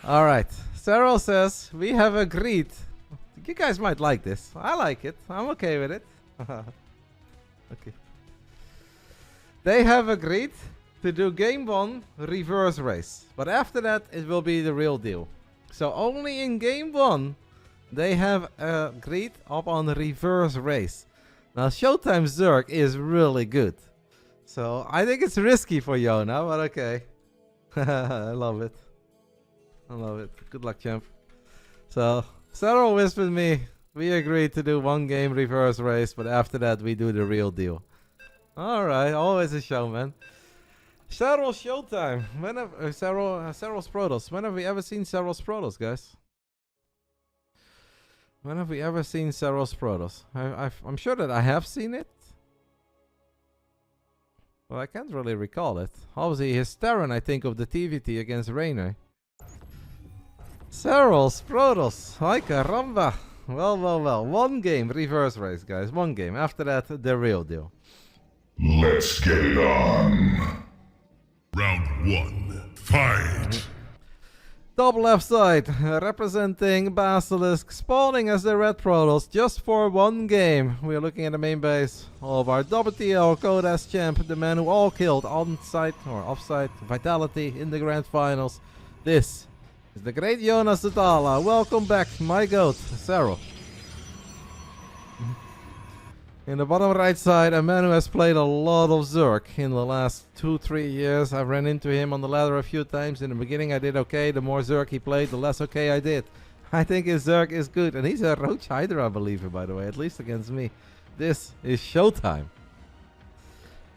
Alright. Serral says, we have agreed. You guys might like this. I like it. I'm okay with it. Okay. They have agreed to do game 1 reverse race. But after that, it will be the real deal. So only in game 1, they have agreed upon reverse race. Now, ShoWTimE Zerg is really good. So I think it's risky for Yona, but okay. I love it. I love it. Good luck, champ. So, Serral whispered me, we agreed to do 1 game reverse race, but after that we do the real deal. Alright, always a show, man. Serral ShoWTimE. When have Serral's Protoss. When have we ever seen Serral's Protoss, guys? When have we ever seen Serral's Protoss? I'm sure that I have seen it. Well, I can't really recall it. Obviously, his Terran, I think, of the TVT against Rainer. Serral's Protoss. Ay caramba. Well. 1 game reverse race, guys. 1 game. After that, the real deal. Let's get it on. Round 1. Fight! Top left side, representing Basilisk, spawning as the red Protoss just for 1 game. We are looking at the main base of our WTL Codas champ, the man who all killed on-site or off-site Vitality in the grand finals. This is the great Jonas Zutala. Welcome back, my goat, Serral. In the bottom right side, a man who has played a lot of Zerg in the last 2-3 years. I ran into him on the ladder a few times. In the beginning I did okay. The more Zerg he played, the less okay I did. I think his Zerg is good. And he's a Roach Hydra believer, by the way, at least against me. This is ShoWTimE.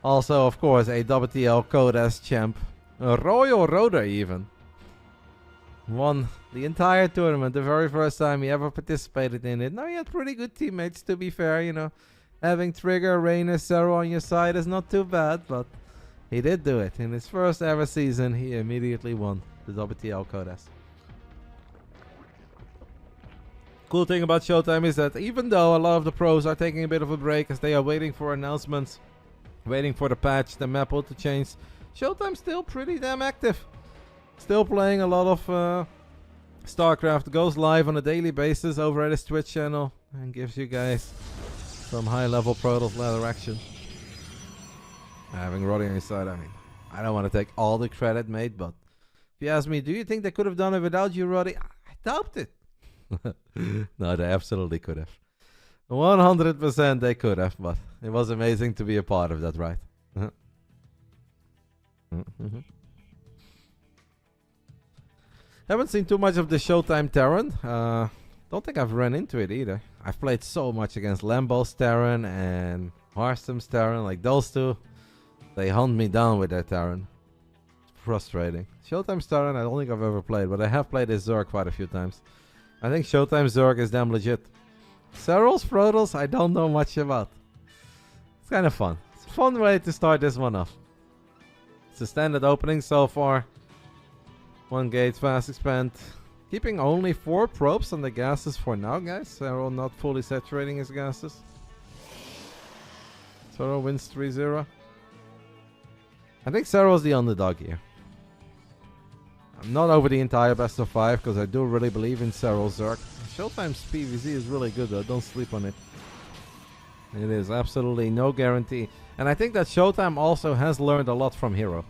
Also, of course, a WTL Codas champ. A Royal Rotor even. Won the entire tournament the very first time he ever participated in it. Now he had pretty good teammates, to be fair, you know. Having Trigger, Rainer, Serral on your side is not too bad, but he did do it. In his first ever season, he immediately won the WTL Codas. Cool thing about ShoWTimE is that even though a lot of the pros are taking a bit of a break as they are waiting for announcements, waiting for the patch, the map to change, ShoWTimE's still pretty damn active. Still playing a lot of Starcraft, goes live on a daily basis over at his Twitch channel and gives you guys some high-level Protoss ladder action. Having Roddy on your side, I mean, I don't want to take all the credit, mate, but if you ask me, do you think they could have done it without you, Roddy? I doubt it. No, they absolutely could have. 100% they could have, but it was amazing to be a part of that, right? Haven't seen too much of the ShoWTimE Terran. Don't think I've run into it either. I've played so much against Lambo's Terran and Harstem's Terran. Like those two, they hunt me down with their Terran. It's frustrating. ShoWTime's Terran, I don't think I've ever played, but I have played his Zerg quite a few times. I think ShoWTime Zerg is damn legit. Serral's Protoss, I don't know much about. It's kind of fun. It's a fun way to start this one off. It's a standard opening so far. 1 gate, fast expand. Keeping only 4 probes on the gases for now, guys. Serral not fully saturating his gases. Serral wins 3-0. I think Serral's the underdog here. I'm not over the entire best of 5 because I do really believe in Serral's Zerg. ShoWTime's PvZ is really good though, don't sleep on it. It is absolutely no guarantee. And I think that ShoWTiME also has learned a lot from Hero.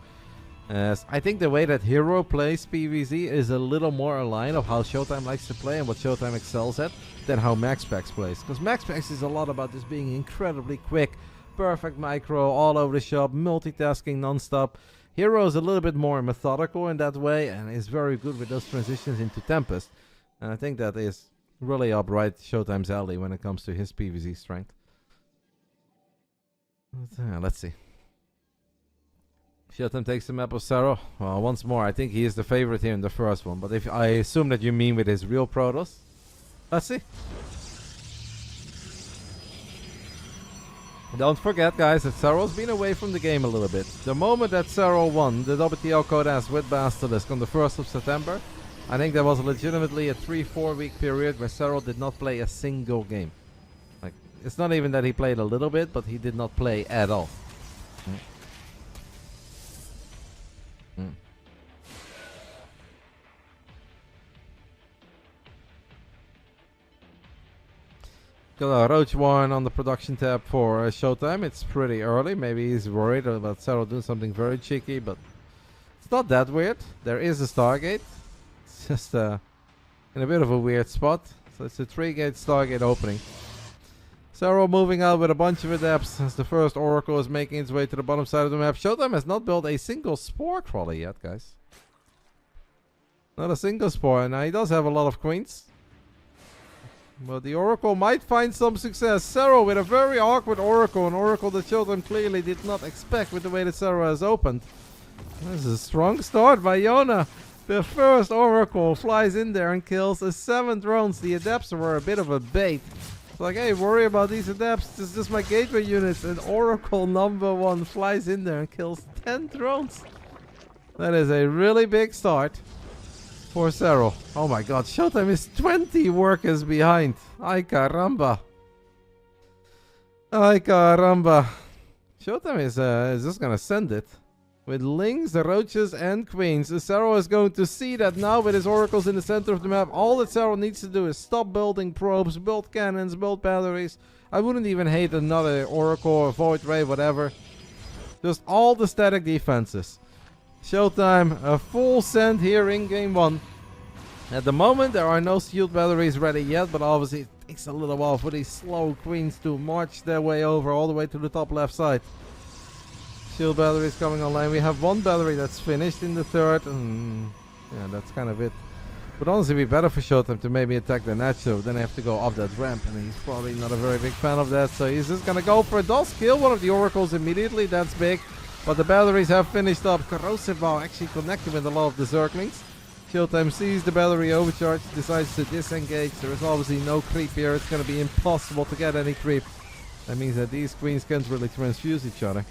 As I think the way that Hero plays PvZ is a little more aligned of how ShoWTiME likes to play and what ShoWTiME excels at than how MaxPax plays. Because MaxPax is a lot about just being incredibly quick, perfect micro, all over the shop, multitasking non-stop. Hero is a little bit more methodical in that way and is very good with those transitions into Tempest. And I think that is really up right ShoWTiME's alley when it comes to his PvZ strength. Let's see. ShoWTiME takes the map of Serral. Well, once more, I think he is the favorite here in the first one. But if I assume that you mean with his real Protoss. Let's see. Don't forget, guys, that Serral's been away from the game a little bit. The moment that Serral won the WTL Codas with Basilisk on the 1st of September, I think there was legitimately a 3-4 week period where Serral did not play a single game. Like, it's not even that he played a little bit, but he did not play at all. Got a Roach Warren on the production tab for ShoWTimE. It's pretty early. Maybe he's worried about Serral doing something very cheeky, but it's not that weird. There is a Stargate. It's just in a bit of a weird spot. So it's a 3-gate Stargate opening. Serral moving out with a bunch of adepts as the first Oracle is making its way to the bottom side of the map. ShoWTimE has not built a single Spore Crawler yet, guys. Not a single Spore. Now he does have a lot of queens. But the Oracle might find some success. Serral with a very awkward Oracle. An Oracle that ShoWTimE clearly did not expect with the way that Serral has opened. This is a strong start by Yona. The first Oracle flies in there and kills a 7 drones. The Adepts were a bit of a bait. It's like, hey, worry about these Adepts. This is just my gateway units. And Oracle number 1 flies in there and kills 10 drones. That is a really big start for Serral. Oh my god, ShoWTimE is 20 workers behind. Ay caramba. Ay caramba. ShoWTimE is just gonna send it. With Lings, the Roaches, and Queens. Serral is going to see that now with his Oracles in the center of the map. All that Serral needs to do is stop building probes, build cannons, build batteries. I wouldn't even hate another Oracle or Void Ray, whatever. Just all the static defenses. ShoWTimE, a full send here in game 1. At the moment, there are no shield batteries ready yet, but obviously it takes a little while for these slow queens to march their way over all the way to the top left side. Shield batteries coming online. We have 1 battery that's finished in the 3rd, and yeah, that's kind of it. But honestly, it'd be better for ShoWTimE to maybe attack the Nacho, then have to go off that ramp, and he's probably not a very big fan of that, so he's just gonna go for it. Does kill one of the Oracles immediately, that's big. But the batteries have finished up. Corrosive Bow actually connected with a lot of the Zerglings. ShoWTimE sees the battery overcharge, decides to disengage. There is obviously no creep here. It's going to be impossible to get any creep. That means that these queens can't really transfuse each other.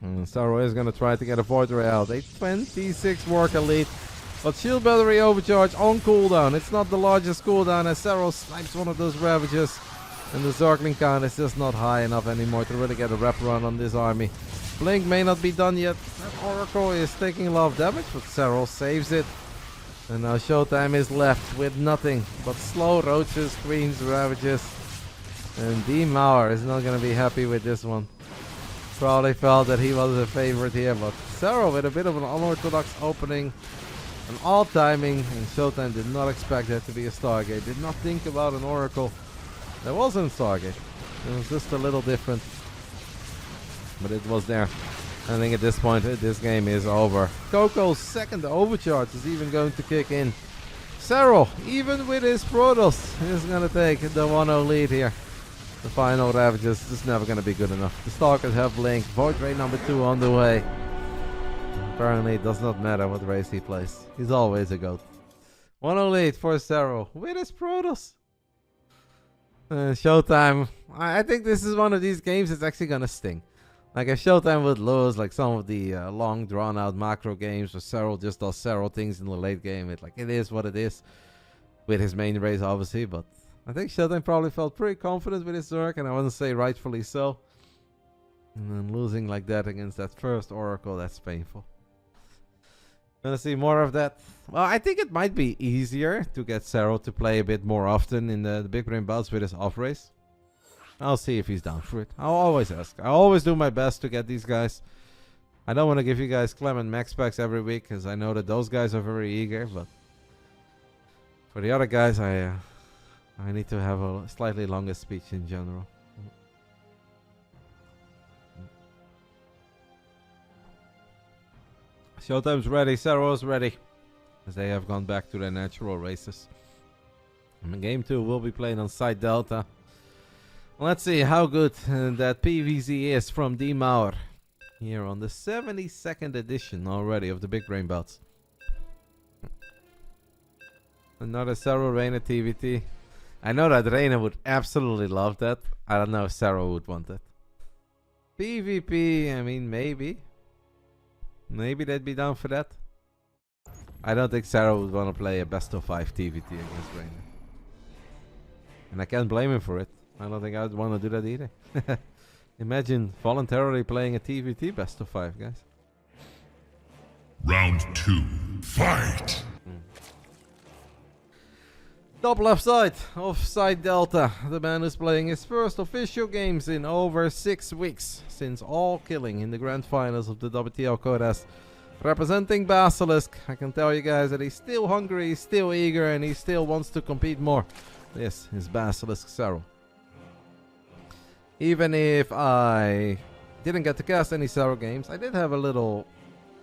And Serral is going to try to get a Void Ray out. A 26 worker lead. But shield battery overcharge on cooldown. It's not the largest cooldown as Serral snipes one of those Ravages. And the Zergling count is just not high enough anymore to really get a wraparound on this army. Blink may not be done yet. That Oracle is taking a lot of damage, but Serral saves it. And now ShoWTimE is left with nothing but slow Roaches, Queens, Ravages. And D. Mauer is not going to be happy with this one. Probably felt that he was a favorite here, but Serral with a bit of an unorthodox opening. An odd timing, and ShoWTimE did not expect that to be a Stargate. Did not think about an Oracle. There wasn't a Stargate. It was just a little different. But it was there. I think at this point, this game is over. Coco's second overcharge is even going to kick in. Serral, even with his Protoss, is going to take the 1-0 lead here. The final Ravages is never going to be good enough. The Stalkers have Blink. Void Ray number 2 on the way. Apparently it does not matter what race he plays. He's always a GOAT. 1-0 lead for Serral with his Protoss. ShoWTimE. I think this is one of these games that's actually going to sting. Like if ShoWTimE would lose like some of the long drawn out macro games where Serral just does Serral things in the late game. It is what it is. With his main race obviously. But I think ShoWTimE probably felt pretty confident with his Zerg. And I wouldn't say rightfully so. And then losing like that against that first Oracle, that's painful. Gonna see more of that. Well, I think it might be easier to get Serral to play a bit more often in the Big Brain Bouts with his Offrace. I'll see if he's down for it. I'll always ask. I always do my best to get these guys. I don't want to give you guys Clement max packs every week because I know that those guys are very eager. But for the other guys, I need to have a slightly longer speech in general. ShoWTimE's ready. Serral's ready. As they have gone back to their natural races. And game 2 will be played on Site Delta. Let's see how good that PVZ is from D. Mauer. Here on the 72nd edition already of the Big Brain Bouts. Another Serral Reina TVT. I know that Reina would absolutely love that. I don't know if Serral would want that. PvP, I mean, maybe. Maybe they'd be down for that. I don't think Serral would want to play a best of 5 TVT against Reina. And I can't blame him for it. I don't think I'd want to do that either. Imagine voluntarily playing a TVT best of 5, guys. Round 2, fight! Top left side of side Delta. The man is playing his first official games in over 6 weeks since all killing in the grand finals of the WTL contest. Representing Basilisk, I can tell you guys that he's still hungry, he's still eager, and he still wants to compete more. This is Basilisk Serral. Even if I didn't get to cast any Serral games, I did have a little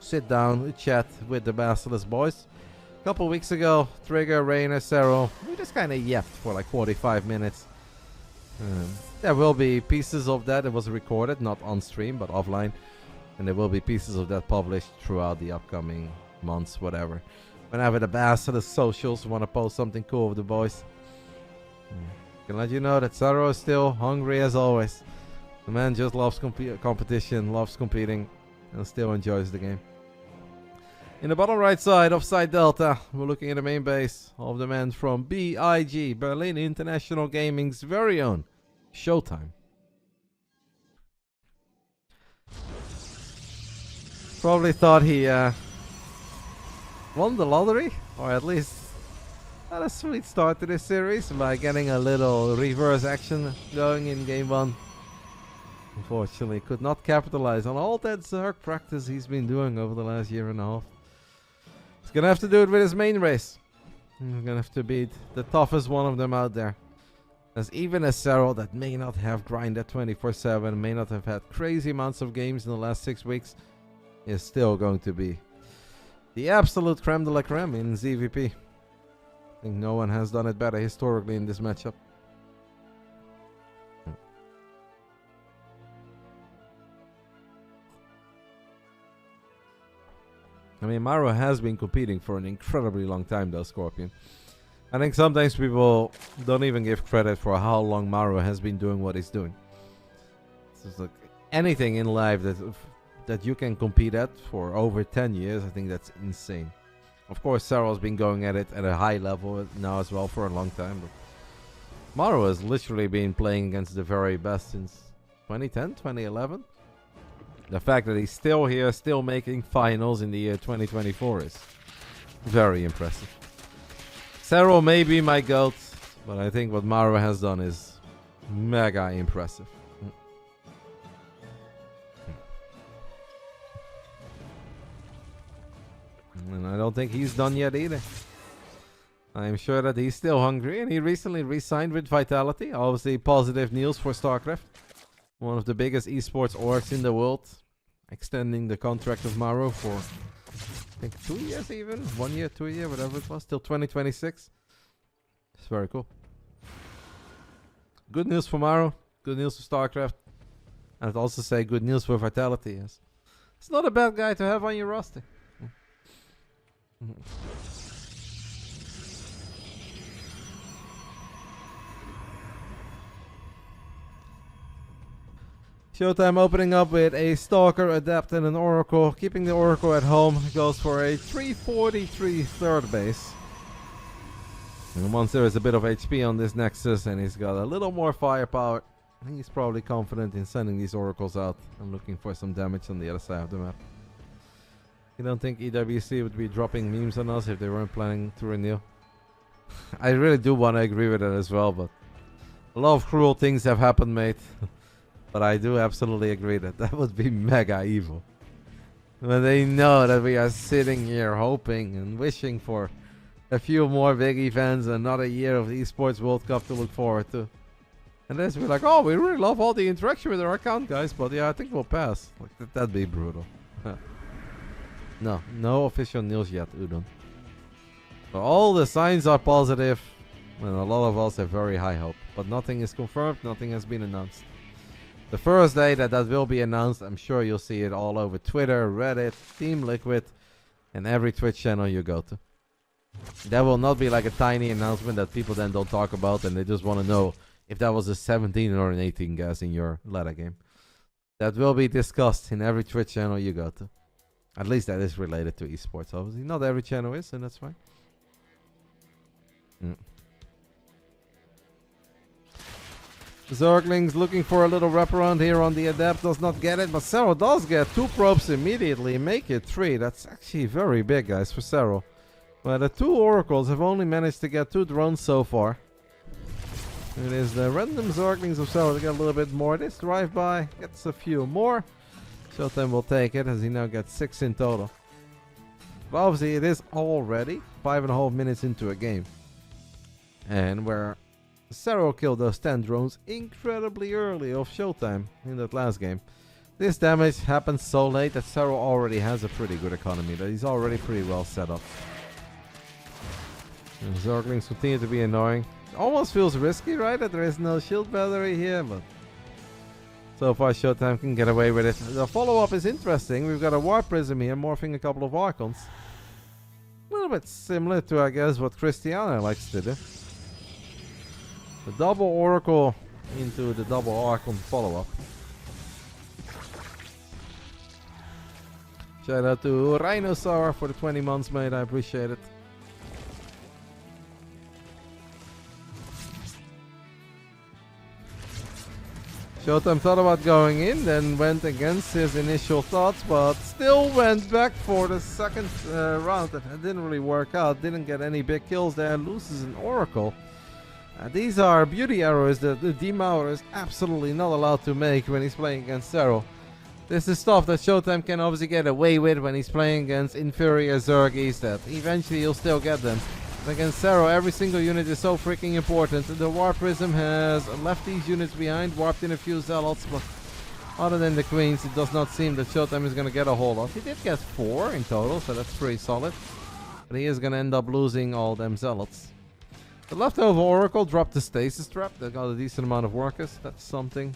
sit down chat with the Basilisk boys. A couple weeks ago, Trigger, Rainer, Serral, we just kind of yapped for like 45 minutes. There will be pieces of that. It was recorded, not on stream, but offline. And there will be pieces of that published throughout the upcoming months, whatever. Whenever the Basilisk socials want to post something cool with the boys. I can let you know that Serral is still hungry as always. The man just loves competition, loves competing, and still enjoys the game. In the bottom right side of side Delta, we're looking at the main base of the man from BIG, Berlin International Gaming's very own ShoWTimE. Probably thought he won the lottery, or at least had a sweet start to this series by getting a little reverse action going in game 1. Unfortunately, could not capitalize on all that Zerg practice he's been doing over the last year and a half. He's gonna have to do it with his main race. He's gonna have to beat the toughest one of them out there. As even a Serral that may not have grinded 24/7, may not have had crazy amounts of games in the last 6 weeks, is still going to be the absolute creme de la creme in ZVP. I think no one has done it better historically in this matchup. I mean, Maro has been competing for an incredibly long time though, Scorpion. I think sometimes people don't even give credit for how long Maro has been doing what he's doing. It's like anything in life that you can compete at for over 10 years, I think that's insane. Of course, Serral's been going at it at a high level now as well for a long time. But Maro has literally been playing against the very best since 2010, 2011. The fact that he's still here, still making finals in the year 2024 is very impressive. Serral may be my GOAT, but I think what Maro has done is mega impressive. And I don't think he's done yet either. I'm sure that he's still hungry, and he recently re-signed with Vitality. Obviously positive news for Starcraft. One of the biggest esports orgs in the world. Extending the contract of Maro for, I think, 2 years even? 1 year, 2 year, whatever it was, till 2026. It's very cool. Good news for Maro. Good news for Starcraft. And I'd also say good news for Vitality. Yes. It's not a bad guy to have on your roster. ShoWTimE opening up with a Stalker, Adept, and an Oracle. Keeping the Oracle at home, goes for a 343 third base. And once there is a bit of HP on this Nexus and he's got a little more firepower, I think he's probably confident in sending these Oracles out and looking for some damage on the other side of the map. You don't think EWC would be dropping memes on us if they weren't planning to renew? I really do want to agree with it as well, but a lot of cruel things have happened, mate. But I do absolutely agree that that would be mega evil. When they know that we are sitting here hoping and wishing for a few more big events, another year of the Esports World Cup to look forward to. And then we're like, oh, we really love all the interaction with our account, guys, but yeah, I think we'll pass. Like, that'd be brutal. No official news yet, Udon. So all the signs are positive, and a lot of us have very high hope. But nothing is confirmed, nothing has been announced. The first day that will be announced, I'm sure you'll see it all over Twitter, Reddit, Team Liquid, and every Twitch channel you go to. That will not be like a tiny announcement that people then don't talk about and they just want to know if that was a 17 or an 18 gas in your ladder game. That will be discussed in every Twitch channel you go to. At least that is related to esports, obviously. Not every channel is, and that's fine. Zerglings looking for a little wraparound here on the Adept, does not get it, but Serral does get 2 probes immediately, make it 3. That's actually very big, guys, for Serral. Well, the 2 oracles have only managed to get 2 drones so far. It is the random Zerglings of Serral to get a little bit more. This drive-by gets a few more. ShoWTimE will take it as he now gets 6 in total. But obviously it is already 5.5 minutes into a game. And where Serral killed those 10 drones incredibly early off ShoWTimE in that last game. This damage happens so late that Serral already has a pretty good economy. That he's already pretty well set up. And Zerglings continue to be annoying. It almost feels risky, right? That there is no shield battery here, but so far ShoWTimE can get away with it. The follow-up is interesting. We've got a Warp Prism here morphing a couple of Archons. A little bit similar to, I guess, what Christiana likes to do. The double Oracle into the double Archon follow-up. Shout out to Rhinosaur for the 20 months, mate. I appreciate it. ShoWTimE thought about going in, then went against his initial thoughts, but still went back for the second round. It didn't really work out. Didn't get any big kills there. Loses an Oracle. These are beauty arrows that the Demourer is absolutely not allowed to make when he's playing against Serral. This is stuff that ShoWTimE can obviously get away with when he's playing against inferior Zergies that eventually he'll still get them. But against Serral, every single unit is so freaking important. The Warp Prism has left these units behind, warped in a few Zealots, but other than the Queens, it does not seem that ShoWTimE is going to get a whole lot. He did get 4 in total, so that's pretty solid. But he is going to end up losing all them Zealots. The leftover Oracle dropped the Stasis Trap. They got a decent amount of workers. That's something.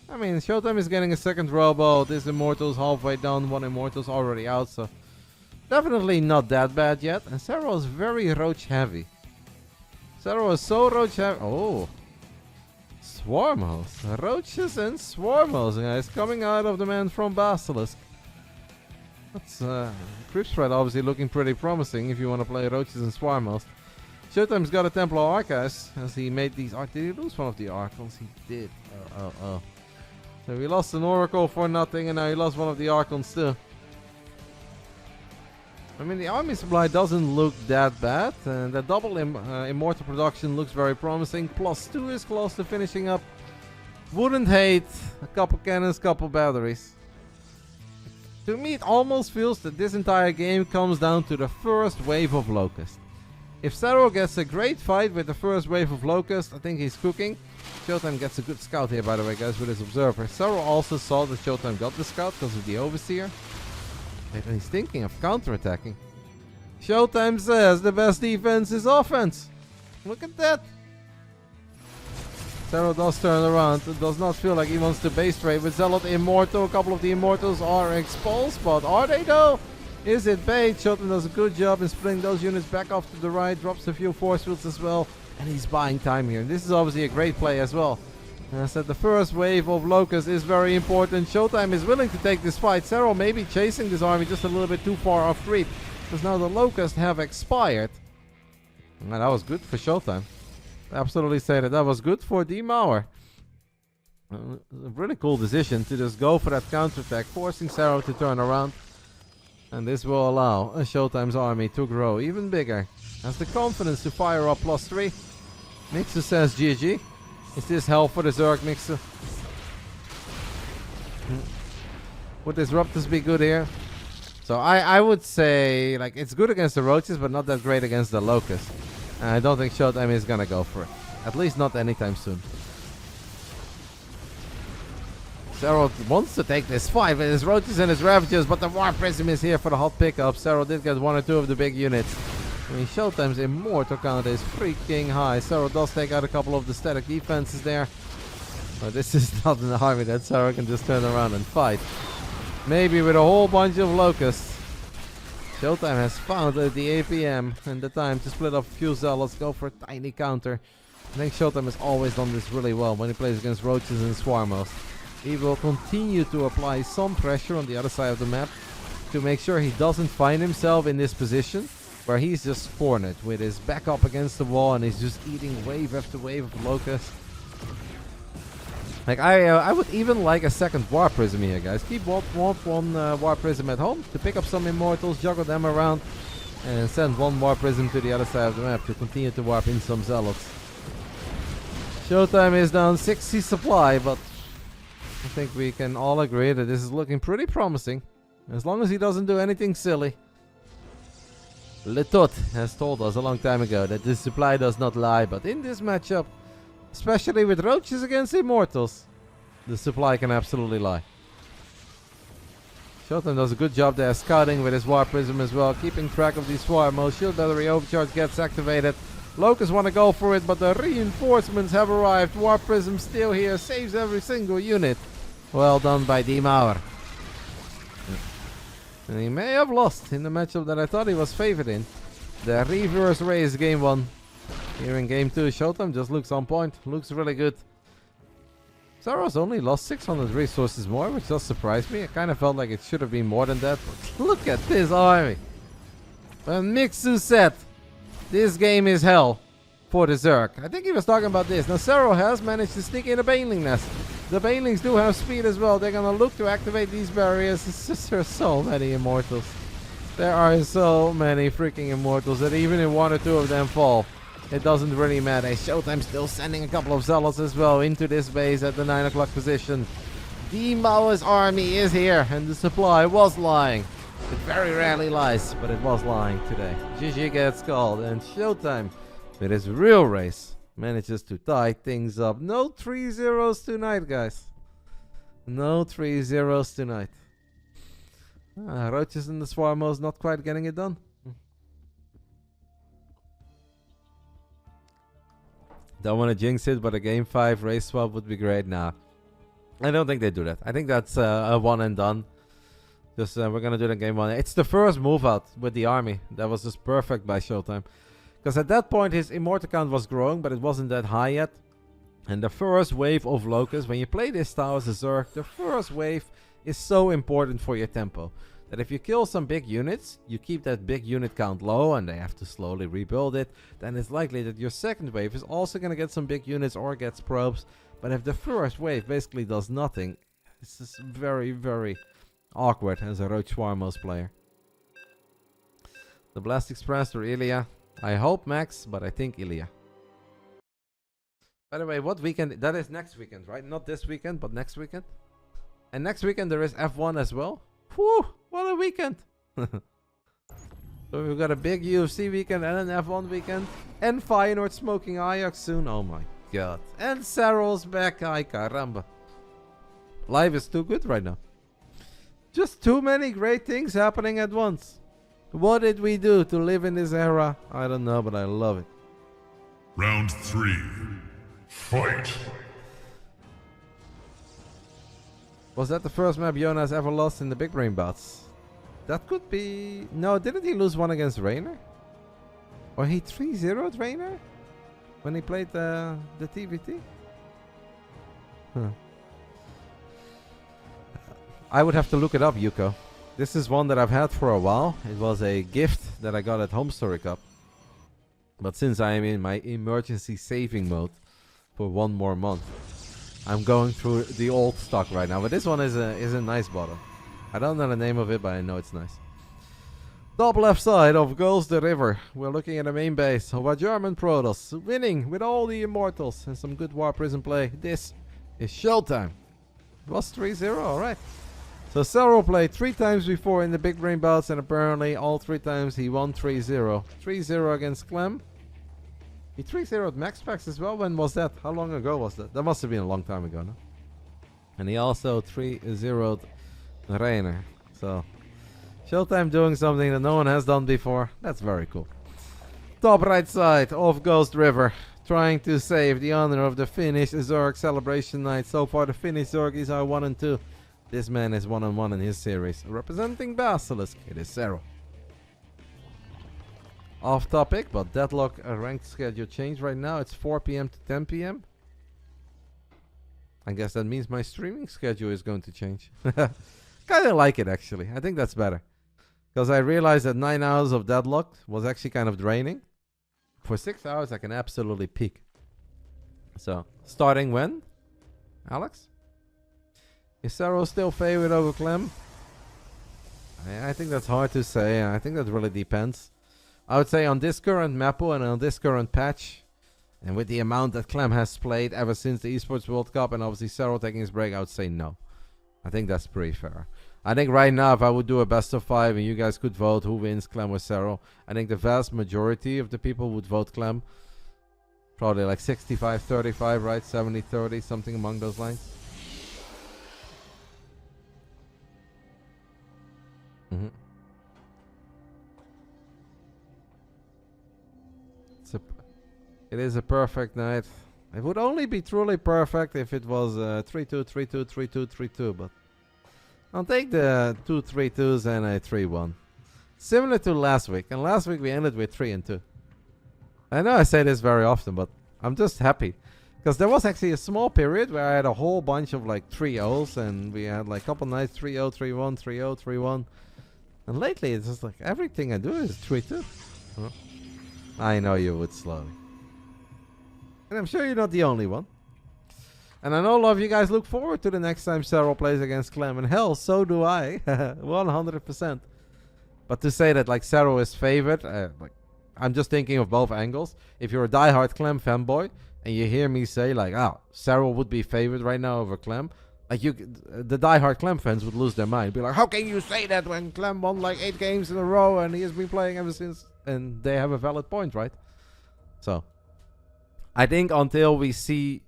I mean, ShoWTimE is getting a second robo. This Immortal's halfway done. 1 Immortal's already out, so definitely not that bad yet. And Serral is very roach heavy. Serral is so roach heavy. Oh. Swarmos. Roaches and Swarmos, guys. Coming out of the man from Basilisk. That's Crypt Spread obviously looking pretty promising if you want to play Roaches and Swarmos. ShoWTime's got a Templar Archives as he made these. Did he lose one of the Archons? He did. Oh. So he lost an Oracle for nothing and now he lost one of the Archons too. I mean, the army supply doesn't look that bad. And the double Immortal production looks very promising. +2 is close to finishing up. Wouldn't hate a couple cannons, couple batteries. To me, it almost feels that this entire game comes down to the first wave of Locust. If Serral gets a great fight with the first wave of Locust, I think he's cooking. ShoWTimE gets a good scout here, by the way, guys, with his Observer. Serral also saw that ShoWTimE got the scout because of the Overseer. And he's thinking of counterattacking. ShoWTimE says the best defense is offense. Look at that. Serral does turn around. It does not feel like he wants to base trade with Zealot Immortal. A couple of the Immortals are exposed, but are they though? Is it bait? ShoWTimE does a good job in splitting those units back off to the right. Drops a few force fields as well. And he's buying time here. This is obviously a great play as well. And I said the first wave of Locust is very important. ShoWTimE is willing to take this fight. Serral may be chasing this army just a little bit too far off creep. Because now the Locusts have expired. And that was good for ShoWTimE. Absolutely say that was good for Demourer. A really cool decision to just go for that counterattack, forcing Serral to turn around. And this will allow ShoWTime's army to grow even bigger. Has the confidence to fire up +3. Mixer says GG. Is this hell for the Zerg, Mixer? Would Disruptors be good here? So I would say, like, it's good against the Roaches, but not that great against the Locusts. And I don't think ShoWTimE is gonna go for it. At least not anytime soon. Serral wants to take this fight with his Roaches and his Ravagers, but the Warp Prism is here for the hot pickup. Serral did get 1 or 2 of the big units. I mean, ShoWTime's Immortal count is freaking high. Serral does take out a couple of the static defenses there. But this is not an army that Serral can just turn around and fight. Maybe with a whole bunch of Locusts. ShoWTiME has found the APM and the time to split up a few Zealots, go for a tiny counter. I think ShoWTiME has always done this really well when he plays against Roaches and Swarmos. He will continue to apply some pressure on the other side of the map to make sure he doesn't find himself in this position where he's just cornered with his back up against the wall and he's just eating wave after wave of Locusts. Like, I would even like a second Warp Prism here, guys. Keep one Warp Prism at home to pick up some Immortals, juggle them around. and send one Warp Prism to the other side of the map to continue to warp in some Zealots. ShoWTimE is down 60 supply, but I think we can all agree that this is looking pretty promising. As long as he doesn't do anything silly. Letot has told us a long time ago that the supply does not lie, but in this matchup, especially with roaches against immortals, the supply can absolutely lie. ShoWTimE does a good job there scouting with his Warp Prism as well, keeping track of these swarmos. Shield Battery Overcharge gets activated. Locusts want to go for it, but the reinforcements have arrived. Warp Prism still here, saves every single unit. Well done by Demauer. And he may have lost in the matchup that I thought he was favored in. The reverse race game 1. Here in game 2, ShoWTimE just looks on point. Looks really good. Serral's only lost 600 resources more, which does surprise me. I kind of felt like it should have been more than that. But look at this army. When Mixu said, this game is hell for the Zerg. I think he was talking about this. Now Serral has managed to sneak in a Baneling nest. The Banelings do have speed as well. They're gonna look to activate these barriers. It's just there's so many immortals. There are so many freaking immortals that even if 1 or 2 of them fall, it doesn't really matter. ShoWTimE still sending a couple of Zealots as well into this base at the 9 o'clock position. Demauer's army is here, and the supply was lying. It very rarely lies, but it was lying today. GG gets called, and ShoWTimE, with his real race, manages to tie things up. No 3-0s tonight, guys. No 3-0s tonight. Roaches and the Swarmos not quite getting it done. Don't want to jinx it, but a game 5 race swap would be great. Nah, I don't think they do that. I think that's a one and done. Just we're gonna do the game 1. It's the first move out with the army. That was just perfect by ShoWTimE. Because at that point his immortal count was growing, but it wasn't that high yet. And the first wave of locusts, when you play this style as a Zerg, the first wave is so important for your tempo. That if you kill some big units, you keep that big unit count low and they have to slowly rebuild it, then it's likely that your second wave is also going to get some big units or gets probes. But if the first wave basically does nothing, this is very, very awkward as a Roach Swarmos player. The Blast Express or Ilya. I hope Max, but I think Ilya. By the way, what weekend? That is next weekend, right? Not this weekend, but next weekend. And next weekend there is F1 as well. Whew, what a weekend. So we've got a big UFC weekend and an F1 weekend. And Feyenoord smoking Ajax soon. Oh my god. And Serral's back. Ay caramba. Life is too good right now. Just too many great things happening at once. What did we do to live in this era? I don't know, but I love it. Round 3. Fight! Was that the first map Jonas ever lost in the Big Brain Bouts? That could be... No, didn't he lose one against Rainer? Or he 3-0'd Rainer? When he played the TVT? Huh. I would have to look it up, Yuko. This is one that I've had for a while. It was a gift that I got at Home Story Cup. But since I am in my emergency saving mode for 1 more month, I'm going through the old stock right now. But this one is a nice bottle. I don't know the name of it, but I know it's nice. Top left side of Goes the River. We're looking at the main base of our German Protoss, winning with all the immortals and some good War Prison play. This is ShoWTimE. It was 3-0, alright. So Serral played 3 times before in the Big Brain Bouts, and apparently all 3 times he won 3-0. 3-0 against Clem. He 3-0'd Max Pax as well. When was that? How long ago was that? That must have been a long time ago, no? And he also 3-0'd Rainer. So ShoWTimE doing something that no one has done before. That's very cool. Top right side of Ghost River, trying to save the honor of the Finnish Zerg celebration night. So far the Finnish Zergies are 1 and 2. This man is 1 and 1 in his series. Representing Basilisk, it is Serral. Off topic, but Deadlock ranked schedule changed right now. It's 4 p.m. to 10 p.m. I guess that means my streaming schedule is going to change. Kinda like it actually. I think that's better. Because I realized that 9 hours of Deadlock was actually kind of draining. For 6 hours I can absolutely peak. So, starting when? Alex? Is Serral still favored over Clem? I think that's hard to say. I think that really depends. I would say on this current mappo and on this current patch, and with the amount that Clem has played ever since the Esports World Cup and obviously Serral taking his break, I would say no. I think that's pretty fair. I think right now, if I would do a best of 5 and you guys could vote who wins, Clem or Serral, I think the vast majority of the people would vote Clem. Probably like 65-35, right? 70-30, something among those lines. It is a perfect night. It would only be truly perfect if it was 3-2, 3-2, 3-2, 3-2, but I'll take the 2 3-2s and a 3-1. Similar to last week, and last week we ended with 3-2. I know I say this very often, but I'm just happy. Because there was actually a small period where I had a whole bunch of like 3-0s, and we had like a couple nights 3-0, 3-1, 3-0, 3-1. And lately it's just like everything I do is 3-2. Huh? I know you would slowly. And I'm sure you're not the only one. And I know a lot of you guys look forward to the next time Serral plays against Clem. And hell, so do I. 100%. But to say that like Serral is favored, like I'm just thinking of both angles. If you're a diehard Clem fanboy and you hear me say like, oh, Serral would be favored right now over Clem, like the diehard Clem fans would lose their mind. Be like, how can you say that when Clem won like 8 games in a row and he has been playing ever since? And they have a valid point, right? So I think until we see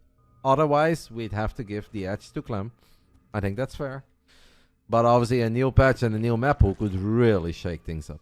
otherwise, we'd have to give the edge to Clem. I think that's fair. But obviously a new patch and a new map pool could really shake things up.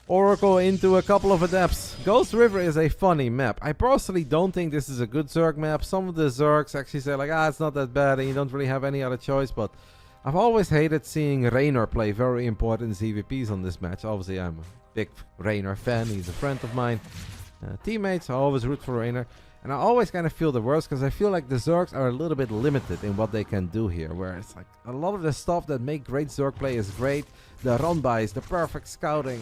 Oracle into a couple of adepts. Ghost River is a funny map. I personally don't think this is a good Zerg map. Some of the Zergs actually say like, it's not that bad and you don't really have any other choice, but I've always hated seeing Raynor play very important CVPs on this match. Obviously I'm a big Raynor fan, he's a friend of mine. Teammates, I always root for Raynor. And I always kind of feel the worst because I feel like the Zergs are a little bit limited in what they can do here. Where it's like a lot of the stuff that make great Zerg play is great. The run-bys, the perfect scouting.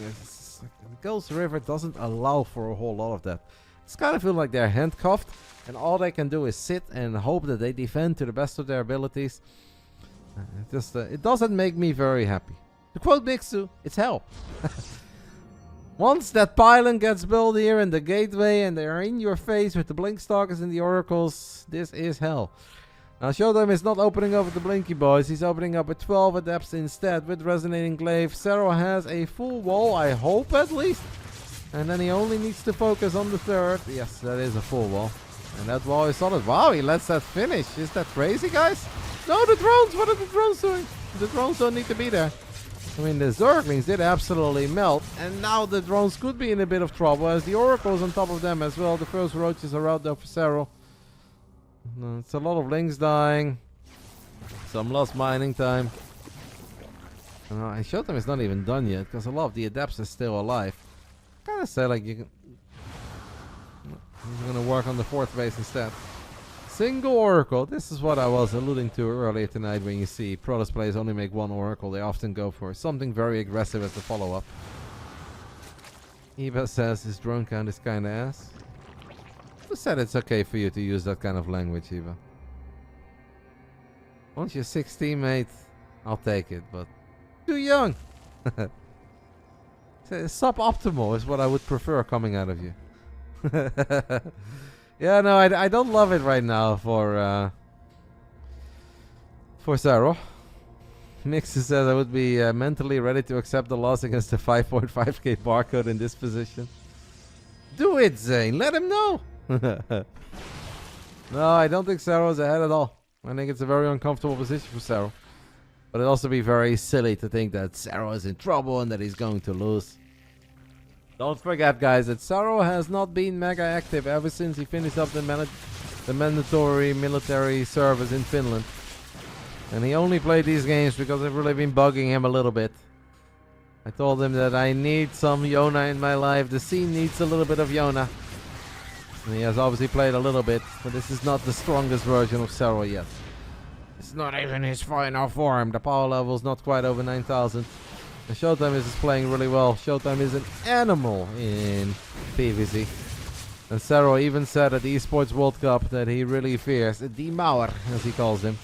Ghost River doesn't allow for a whole lot of that. It's kind of feel like they're handcuffed and all they can do is sit and hope that they defend to the best of their abilities. It doesn't make me very happy. To quote Mixu, it's hell. Once that pylon gets built here in the gateway and they're in your face with the Blinkstalkers and the Oracles, this is hell. Now ShoWTimE is not opening up with the Blinky boys, he's opening up with 12 adepts instead with Resonating Glaive. Serral has a full wall, I hope at least. And then he only needs to focus on the third. Yes, that is a full wall. And that wall is solid. Wow, he lets that finish. Is that crazy, guys? No, the drones! What are the drones doing? The drones don't need to be there. I mean, the Zerglings did absolutely melt. And now the drones could be in a bit of trouble as the Oracle's on top of them as well. The first roaches are out there for Serral. It's a lot of links dying. Some lost mining time. ShoWTimE is not even done yet because a lot of the adepts are still alive. Kind of say like you can. He's gonna work on the 4th base instead. Single Oracle. This is what I was alluding to earlier tonight when you see Protoss players only make 1 Oracle. They often go for something very aggressive as the follow-up. Eva says his drone count is kinda ass. Who said it's okay for you to use that kind of language, Eva? Once you're 16, mate, I'll take it, but too young. Suboptimal is what I would prefer coming out of you. Yeah, no, I don't love it right now for Serral. Mixer says I would be mentally ready to accept the loss against the 5.5k barcode in this position. Do it, Zane. Let him know. No, I don't think Serral is ahead at all. I think it's a very uncomfortable position for Serral. But it'd also be very silly to think that Serral is in trouble and that he's going to lose. Don't forget, guys, that Serral has not been mega active ever since he finished up the mandatory military service in Finland. And he only played these games because I've really been bugging him a little bit. I told him that I need some Yona in my life. The scene needs a little bit of Yona. And he has obviously played a little bit, but this is not the strongest version of Serral yet. It's not even his final form. The power level is not quite over 9,000. And ShoWTimE is playing really well. ShoWTimE is an animal in PvZ. And Serral even said at the Esports World Cup that he really fears a Demauer, as he calls him.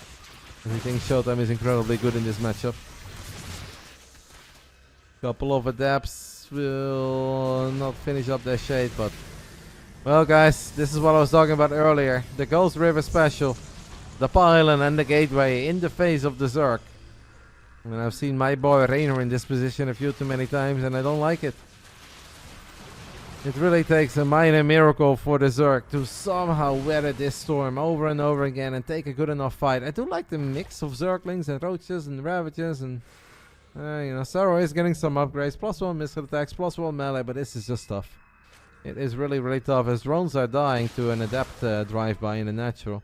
And he thinks ShoWTimE is incredibly good in this matchup. Couple of adapts will not finish up their shade, but... Well guys, this is what I was talking about earlier. The Ghost River special. The pylon and the gateway in the face of the Zerg. And I've seen my boy Rainer in this position a few too many times and I don't like it. It really takes a minor miracle for the Zerg to somehow weather this storm over and over again and take a good enough fight. I do like the mix of Zerglings and Roaches and Ravages and... you know, Serral is getting some upgrades. +1 missile attacks, +1 melee, but this is just tough. It is really, really tough as drones are dying to an adept drive-by in the natural.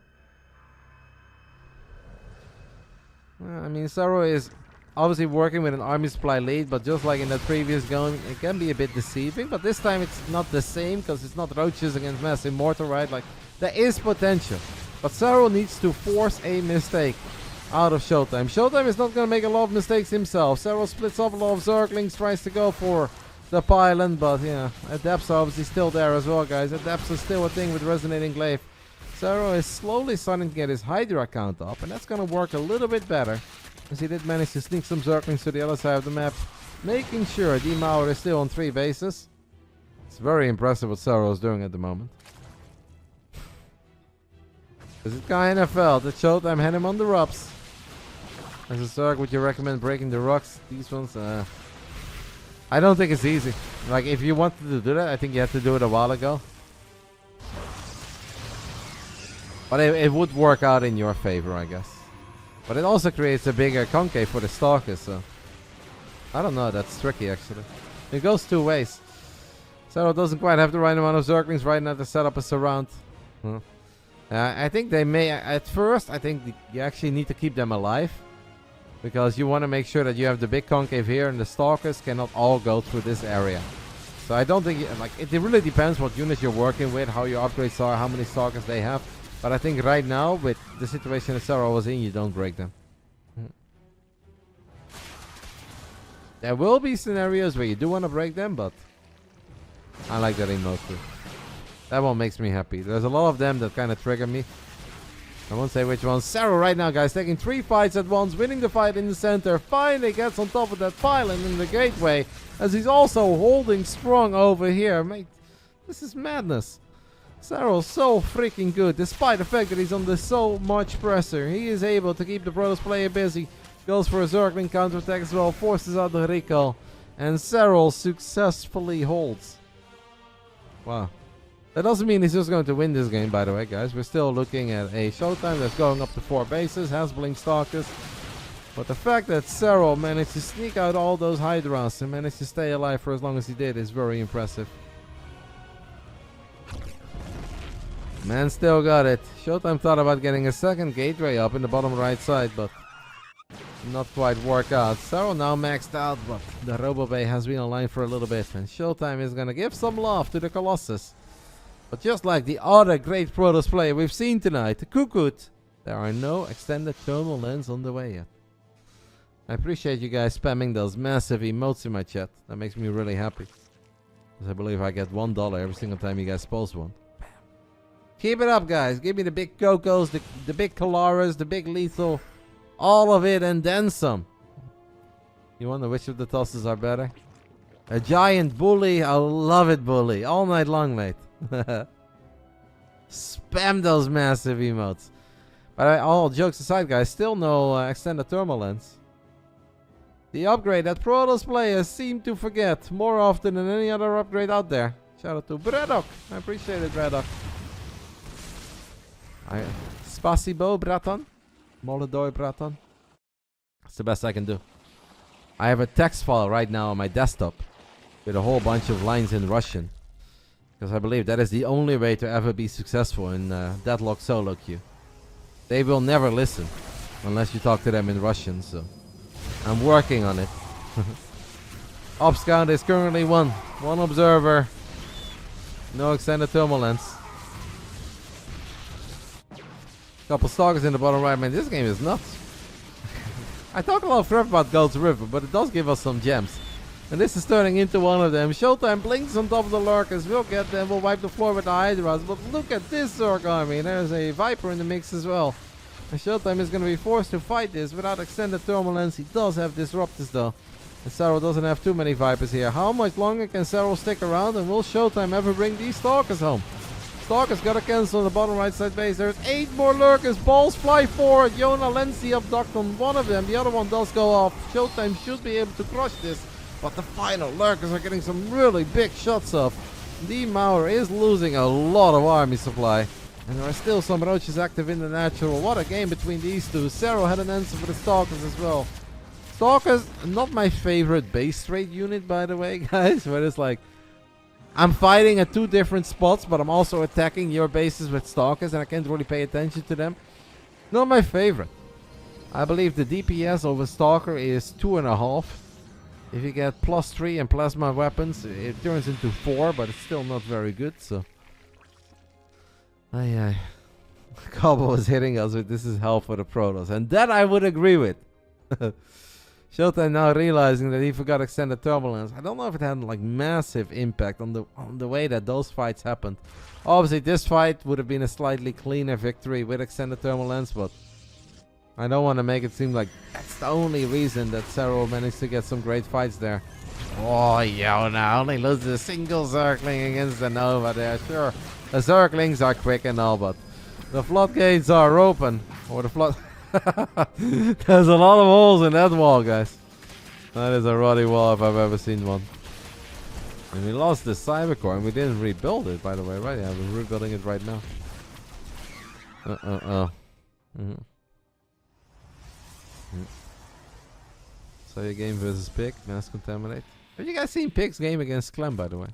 I mean, Serral is obviously working with an army supply lead, but just like in that previous game, it can be a bit deceiving. But this time it's not the same, because it's not Roaches against Mass Immortal, right? Like, there is potential. But Serral needs to force a mistake out of ShoWTimE. ShoWTimE is not going to make a lot of mistakes himself. Serral splits off a lot of Zerglings, tries to go for the pylon, but yeah, adapts are obviously still there as well, guys. Adapts are still a thing with Resonating Glaive. Serral is slowly starting to get his Hydra count up, and that's going to work a little bit better, as he did manage to sneak some Zerglings to the other side of the map, making sure Demauer is still on 3 bases. It's very impressive what Serral is doing at the moment. Because it kind of felt that ShoWTimE had him on the ropes. As a Zerg, would you recommend breaking the rocks? These ones, I don't think it's easy. Like, if you wanted to do that, I think you had to do it a while ago. But it would work out in your favor, I guess. But it also creates a bigger concave for the Stalkers, so... I don't know, that's tricky, actually. It goes 2 ways. Serral doesn't quite have the right amount of Zerglings right now to set up a surround. I think they may... At first, I think you actually need to keep them alive. Because you want to make sure that you have the big concave here and the Stalkers cannot all go through this area. So I don't think, like, it really depends what units you're working with, how your upgrades are, how many Stalkers they have. But I think right now, with the situation that Serral was in, you don't break them. There will be scenarios where you do want to break them, but I like that emote too. That one makes me happy. There's a lot of them that kind of trigger me. I won't say which ones. Serral right now, guys, taking 3 fights at once, winning the fight in the center. Finally gets on top of that pylon in the gateway, as he's also holding strong over here. Mate, this is madness. Serral's so freaking good, despite the fact that he's under so much pressure. He is able to keep the Protoss player busy. Goes for a Zergling counterattack as well, forces out the recall. And Serral successfully holds. Wow. That doesn't mean he's just going to win this game, by the way, guys. We're still looking at a ShoWTimE that's going up to 4 bases, has Blink Stalkers. But the fact that Serral managed to sneak out all those Hydras and managed to stay alive for as long as he did is very impressive. Man still got it. ShoWTimE thought about getting a second gateway up in the bottom right side, but not quite work out. Serral now maxed out, but the Robo Bay has been online for a little bit. And ShoWTimE is going to give some love to the Colossus. But just like the other great Protoss player we've seen tonight, the Kukut, there are no extended thermal lens on the way yet. I appreciate you guys spamming those massive emotes in my chat. That makes me really happy. Because I believe I get $1 every single time you guys post one. Bam. Keep it up, guys. Give me the big Cocos, the big Kalaras, the big Lethal. All of it and then some. You wonder which of the tosses are better? A giant bully. I love it, bully. All night long, mate. Spam those massive emotes. But all jokes aside, guys, still no extended thermal lens. The upgrade that Protoss players seem to forget more often than any other upgrade out there. Shout out to Braddock. I appreciate it, Braddock. Spasibo, Braton. Molodoi, Braton. That's the best I can do. I have a text file right now on my desktop with a whole bunch of lines in Russian. Because I believe that is the only way to ever be successful in Deadlock solo queue. They will never listen unless you talk to them in Russian, so I'm working on it. Ops count is currently 1. 1 observer. No extended thermal lens. Couple stalkers in the bottom right. Man, this game is nuts. I talk a lot of crap about Gold's River, but it does give us some gems. And this is turning into one of them. ShoWTimE blinks on top of the lurkers. We'll get them. We'll wipe the floor with the Hydras. But look at this Zerg army. There's a Viper in the mix as well. And ShoWTimE is going to be forced to fight this without extended thermal lens. He does have disruptors though. And Serral doesn't have too many Vipers here. How much longer can Serral stick around? And will ShoWTimE ever bring these Stalkers home? Stalkers got to cancel on the bottom right side base. There's 8 more lurkers. Balls fly forward. Yona lends the abduct on one of them. The other one does go off. ShoWTimE should be able to crush this. But the final lurkers are getting some really big shots off. The Mauer is losing a lot of army supply. And there are still some roaches active in the natural. What a game between these two. Serral had an answer for the Stalkers as well. Stalkers, not my favorite base trade unit, by the way, guys. But it's like, I'm fighting at 2 different spots, but I'm also attacking your bases with Stalkers, and I can't really pay attention to them. Not my favorite. I believe the DPS of a Stalker is 2.5. If you get +3 and plasma weapons, it turns into 4, but it's still not very good, so. Aye. Cobble was hitting us with this is hell for the Protoss, and that I would agree with. ShoWTimE now realizing that he forgot extended turbulence. I don't know if it had like massive impact on the way that those fights happened. Obviously, this fight would have been a slightly cleaner victory with extended turbulence, but I don't want to make it seem like that's the only reason that Serral managed to get some great fights there. Oh, Yona only loses a single Zergling against the Nova there. Sure, the Zerglings are quick and all, but the floodgates are open. Or the flood... There's a lot of holes in that wall, guys. That is a ruddy wall if I've ever seen one. And we lost the Cybercore and we didn't rebuild it, by the way, right? Yeah, we're rebuilding it right now. So your game versus Pig, Mass Contaminate. Have you guys seen Pig's game against Clem, by the way?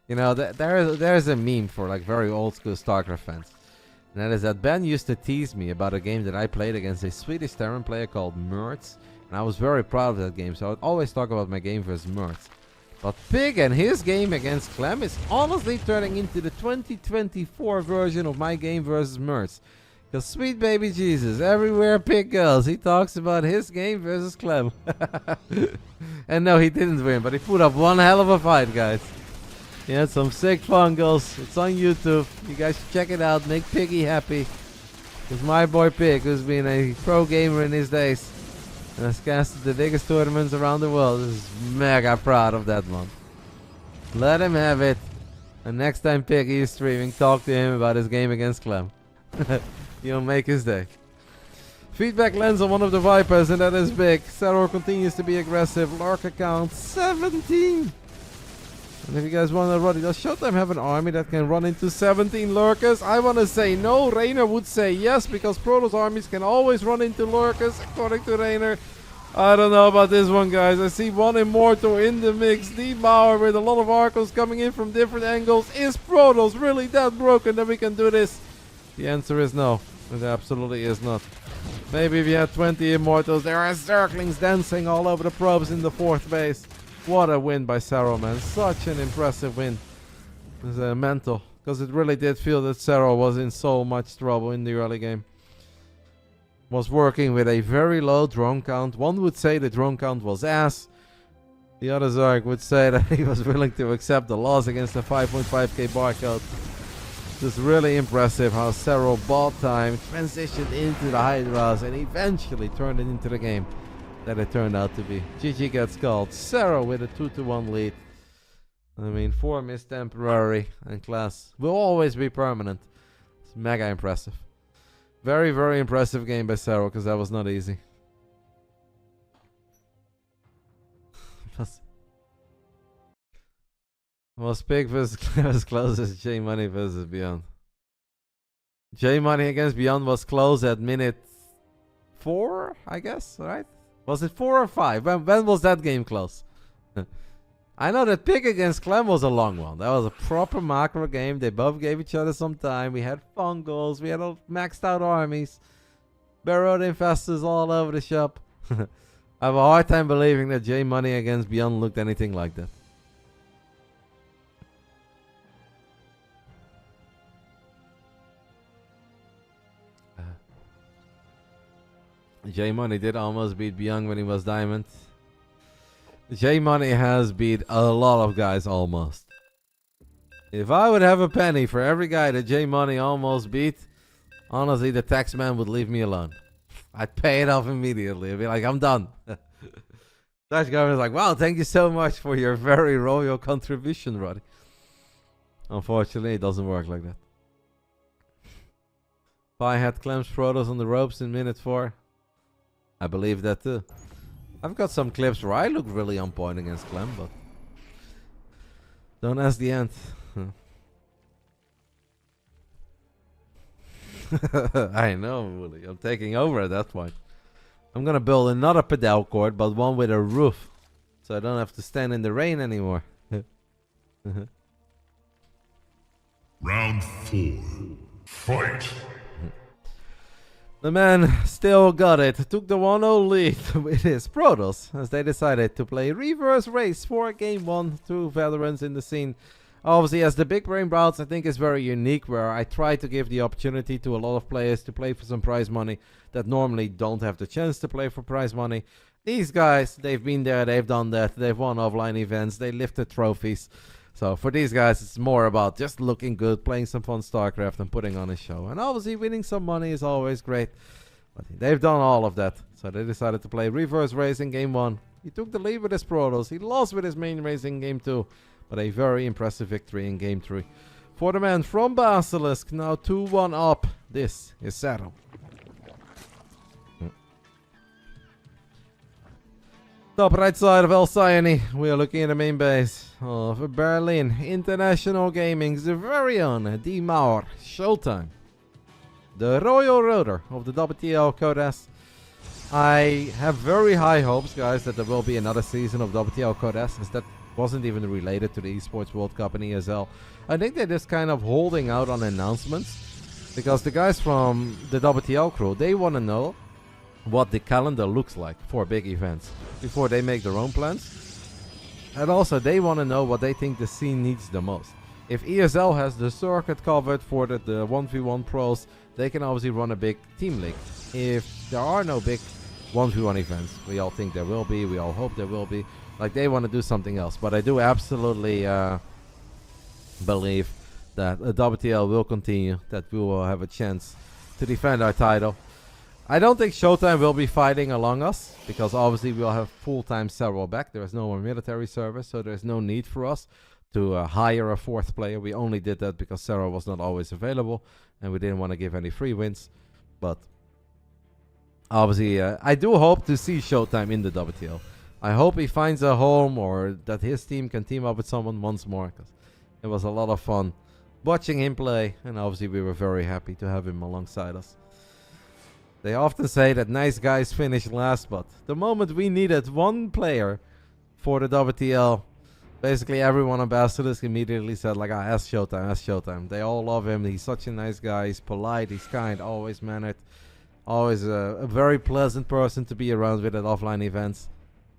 You know, there's a meme for like very old school Starcraft fans. And that is that Ben used to tease me about a game that I played against a Swedish Terran player called Mertz. And I was very proud of that game, so I would always talk about my game versus Mertz. But Pig and his game against Clem is honestly turning into the 2024 version of my game versus Mertz. Because sweet baby Jesus, everywhere Pig goes, he talks about his game versus Clem. And no, he didn't win, but he put up one hell of a fight, guys. He had some sick fungals. It's on YouTube. You guys should check it out. Make Piggy happy. Because my boy Pig, who's been a pro gamer in his days and has casted the biggest tournaments around the world, is mega proud of that one. Let him have it. And next time Piggy is streaming, talk to him about his game against Clem. You'll make his day. Feedback lens on one of the Vipers, and that is big. Serral continues to be aggressive. Lurker count 17. And if you guys want to run, does ShoWTimE have an army that can run into 17 lurkers? I want to say no. Rainer would say yes, because Protoss armies can always run into lurkers, according to Rainer. I don't know about this one, guys. I see one Immortal in the mix. Devour with a lot of Archons coming in from different angles. Is Protoss really that broken that we can do this? The answer is no. It absolutely is not. Maybe if you had 20 Immortals, there are Zerglings dancing all over the probes in the 4th base. What a win by Serral, man. Such an impressive win. It's mental. Because it really did feel that Serral was in so much trouble in the early game. Was working with a very low drone count. One would say the drone count was ass. The other Zerg would say that he was willing to accept the loss against the 5.5k barcode. Just really impressive how Serral bought time, transitioned into the Hydras, and eventually turned it into the game that it turned out to be. GG gets called. Serral with a 2-1 lead. I mean, form is temporary and class will always be permanent. It's mega impressive. Very, very impressive game by Serral, because that was not easy. Was Pig versus as close as J Money versus Beyond. J Money against Beyond was close at minute 4, I guess, right? Was it 4 or 5? When was that game close? I know that Pig against Clem was a long one. That was a proper macro game. They both gave each other some time. We had fungals. We had maxed out armies. Burrowed infestors all over the shop. I have a hard time believing that J Money against Beyond looked anything like that. J Money did almost beat Byung when he was Diamond. J Money has beat a lot of guys almost. If I would have a penny for every guy that J Money almost beat, honestly, the tax man would leave me alone. I'd pay it off immediately. I'd be like, I'm done. Dutch government's like, wow, thank you so much for your very royal contribution, Roddy. Unfortunately, it doesn't work like that. Pi had Clem's Protoss on the ropes in minute 4. I believe that too. I've got some clips where I look really on point against Clem, but don't ask the end. I know, Willie. I'm taking over at that point. I'm gonna build another pedal court, but one with a roof, so I don't have to stand in the rain anymore. Round 4. Fight. The man still got it. Took the 1-0 lead with his Protoss as they decided to play reverse race for game 1. 2 veterans in the scene. Obviously, as the Big Brain Bouts, I think is very unique, where I try to give the opportunity to a lot of players to play for some prize money that normally don't have the chance to play for prize money. These guys, they've been there, they've done that, they've won offline events, they lifted trophies. So for these guys, it's more about just looking good, playing some fun Starcraft and putting on a show. And obviously winning some money is always great. But they've done all of that. So they decided to play reverse race in game 1. He took the lead with his Protoss. He lost with his main race in game 2. But a very impressive victory in game 3. For the man from Basilisk, now 2-1 up. This is Serral. Top right side of El Sayani, we are looking at the main base of Berlin International Gaming's very own D. Mauer, ShoWTimE. The Royal Roader of the WTL Codes. I have very high hopes, guys, that there will be another season of WTL Codes, as that wasn't even related to the Esports World Cup in ESL. I think they're just kind of holding out on announcements, because the guys from the WTL crew, they want to know what the calendar looks like for big events before they make their own plans. And also they want to know what they think the scene needs the most. If ESL has the circuit covered for the 1v1 pros, they can obviously run a big team league. If there are no big 1v1 events, we all think there will be, we all hope there will be, like they want to do something else. But I do absolutely believe that WTL will continue, that we will have a chance to defend our title. I don't think ShoWTimE will be fighting along us, because obviously we'll have full-time Serral back. There is no more military service, so there's no need for us to hire a 4th player. We only did that because Serral was not always available, and we didn't want to give any free wins. But obviously, I do hope to see ShoWTimE in the WTL. I hope he finds a home, or that his team can team up with someone once more, because it was a lot of fun watching him play, and obviously we were very happy to have him alongside us. They often say that nice guys finish last, but the moment we needed one player for the WTL, basically everyone on Basilisk immediately said, like, ask ShoWTimE, ask ShoWTimE. They all love him. He's such a nice guy. He's polite. He's kind. Always mannered. Always a very pleasant person to be around with at offline events.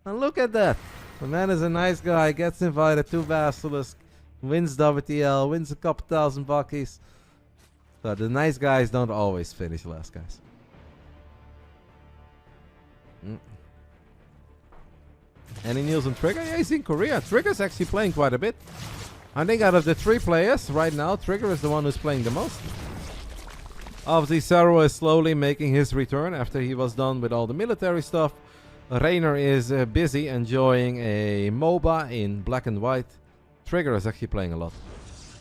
And look at that. The man is a nice guy. Gets invited to Basilisk. Wins WTL. Wins a couple thousand buckies. So the nice guys don't always finish last, guys. Any news on Trigger? Yeah, he's in Korea. Trigger's actually playing quite a bit. I think out of the 3 players right now, Trigger is the one who's playing the most. Obviously, Serral is slowly making his return after he was done with all the military stuff. Rainer is busy enjoying a MOBA in black and white. Trigger is actually playing a lot.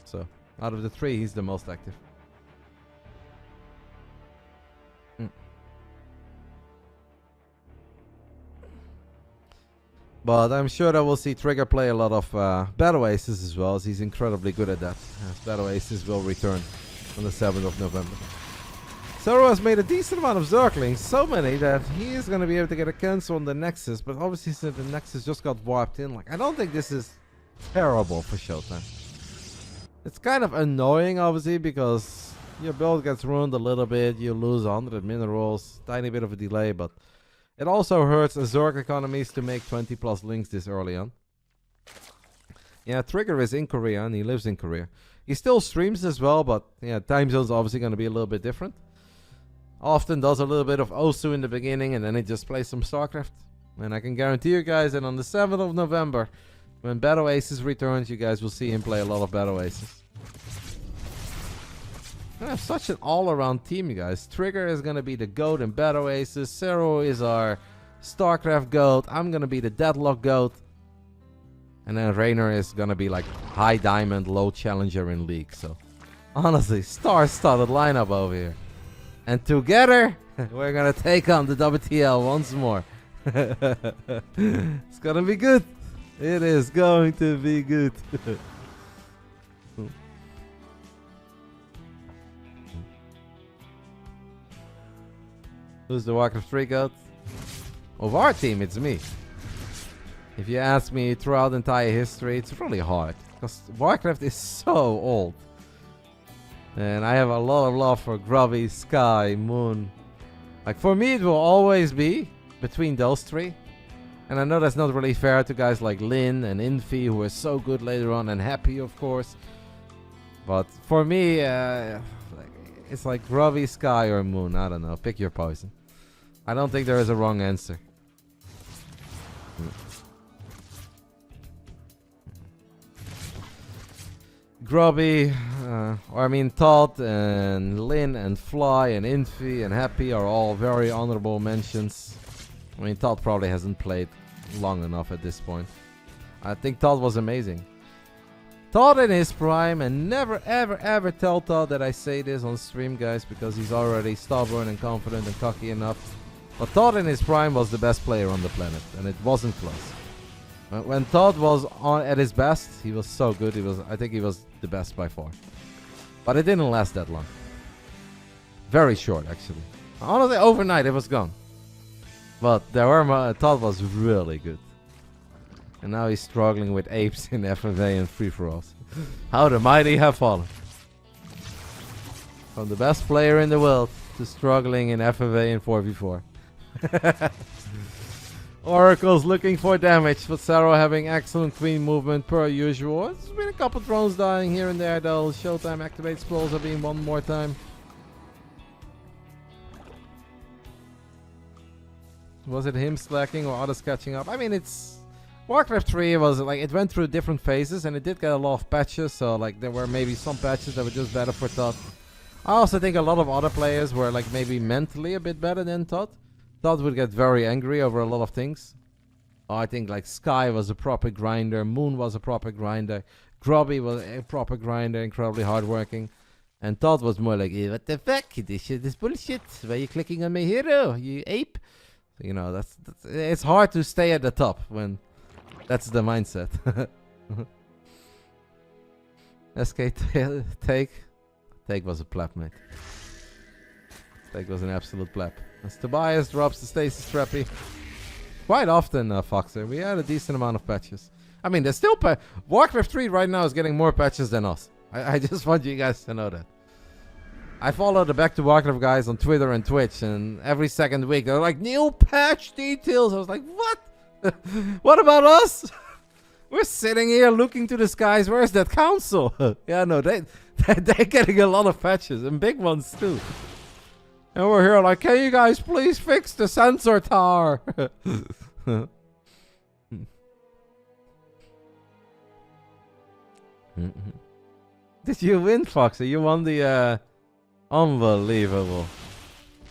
So, out of the 3, he's the most active. But I'm sure that we'll see Trigger play a lot of Battle Aces as well, as he's incredibly good at that. Battle Aces will return on the 7th of November. Serral has made a decent amount of Zerglings, so many that he is going to be able to get a cancel on the Nexus, but obviously since the Nexus just got warped in, like, I don't think this is terrible for ShoWTimE. It's kind of annoying, obviously, because your build gets ruined a little bit, you lose 100 minerals, tiny bit of a delay, but it also hurts Zerg economies to make 20 plus links this early on. Yeah, Trigger is in Korea and he lives in Korea. He still streams as well, but yeah, time zone's obviously going to be a little bit different. Often does a little bit of Osu in the beginning, and then he just plays some Starcraft. And I can guarantee you guys that on the 7th of November, when Battle Aces returns, you guys will see him play a lot of Battle Aces. I have such an all-around team, you guys. Trigger is going to be the GOAT in Battle Aces. Serral is our Starcraft GOAT. I'm going to be the Deadlock GOAT. And then Raynor is going to be like high diamond, low challenger in League. So, honestly, star-studded lineup over here. And together, we're going to take on the WTL once more. It's going to be good. It is going to be good. Who's the Warcraft 3 GOAT? Of our team, it's me. If you ask me throughout entire history, it's really hard. Because Warcraft is so old. And I have a lot of love for Grubby, Sky, Moon. Like, for me, it will always be between those three. And I know that's not really fair to guys like Lin and Infi, who are so good later on, and Happy, of course. But for me, it's like Grubby, Sky, or Moon. I don't know. Pick your poison. I don't think there is a wrong answer. Grubby, Todd and Lin and Fly and Infi and Happy are all very honorable mentions. I mean, Todd probably hasn't played long enough at this point. I think Todd was amazing. Todd in his prime, and never ever ever tell Todd that I say this on stream, guys, because he's already stubborn and confident and cocky enough. But Todd in his prime was the best player on the planet, and it wasn't close. When Todd was at his best, he was so good. I think he was the best by far. But it didn't last that long. Very short, actually. Honestly, overnight it was gone. But Todd was really good. And now he's struggling with apes in FFA and free-for-alls. How the mighty have fallen. From the best player in the world to struggling in FFA and 4v4. Oracle's looking for damage, but Serral having excellent queen movement per usual. There's been a couple drones dying here and there though. ShoWTimE activates scrolls are being one more time. Was it him slacking or others catching up? I mean, it's Warcraft 3 was like, it went through different phases and it did get a lot of patches, so like there were maybe some patches that were just better for Todd. I also think a lot of other players were like maybe mentally a bit better than Todd. Todd would get very angry over a lot of things. I think like Sky was a proper grinder, Moon was a proper grinder, Grubby was a proper grinder, incredibly hardworking. And Todd was more like, what the fuck, this shit is bullshit, why are you clicking on my hero, you ape? So, you know, that's it's hard to stay at the top when that's the mindset. SK Take was a plap, mate. Take was an absolute plap. As Tobias drops the stasis trappy. Quite often, Foxer. We had a decent amount of patches. I mean, there's still Warcraft 3 right now is getting more patches than us. I just want you guys to know that. I follow the Back to Warcraft guys on Twitter and Twitch, and every second week they're like, new patch details. I was like, what? What about us? We're sitting here looking to the skies. Where's that council? Yeah, no, they're getting a lot of patches, and big ones too. And we're here like, can you guys please fix the sensor tower? Did you win, Foxy? You won the unbelievable.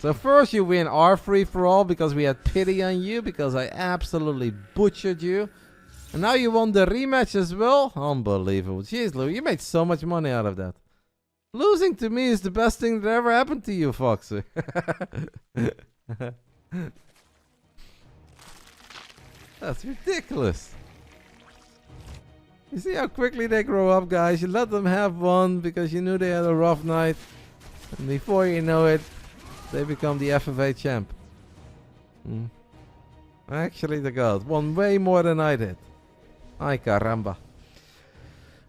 So first you win our free-for-all because we had pity on you, because I absolutely butchered you. And now you won the rematch as well? Unbelievable. Jeez, Lou, you made so much money out of that. Losing to me is the best thing that ever happened to you, Foxy. That's ridiculous. You see how quickly they grow up, guys. You let them have one because you knew they had a rough night. And before you know it, they become the FFA champ. Actually, the god won way more than I did. Ay caramba.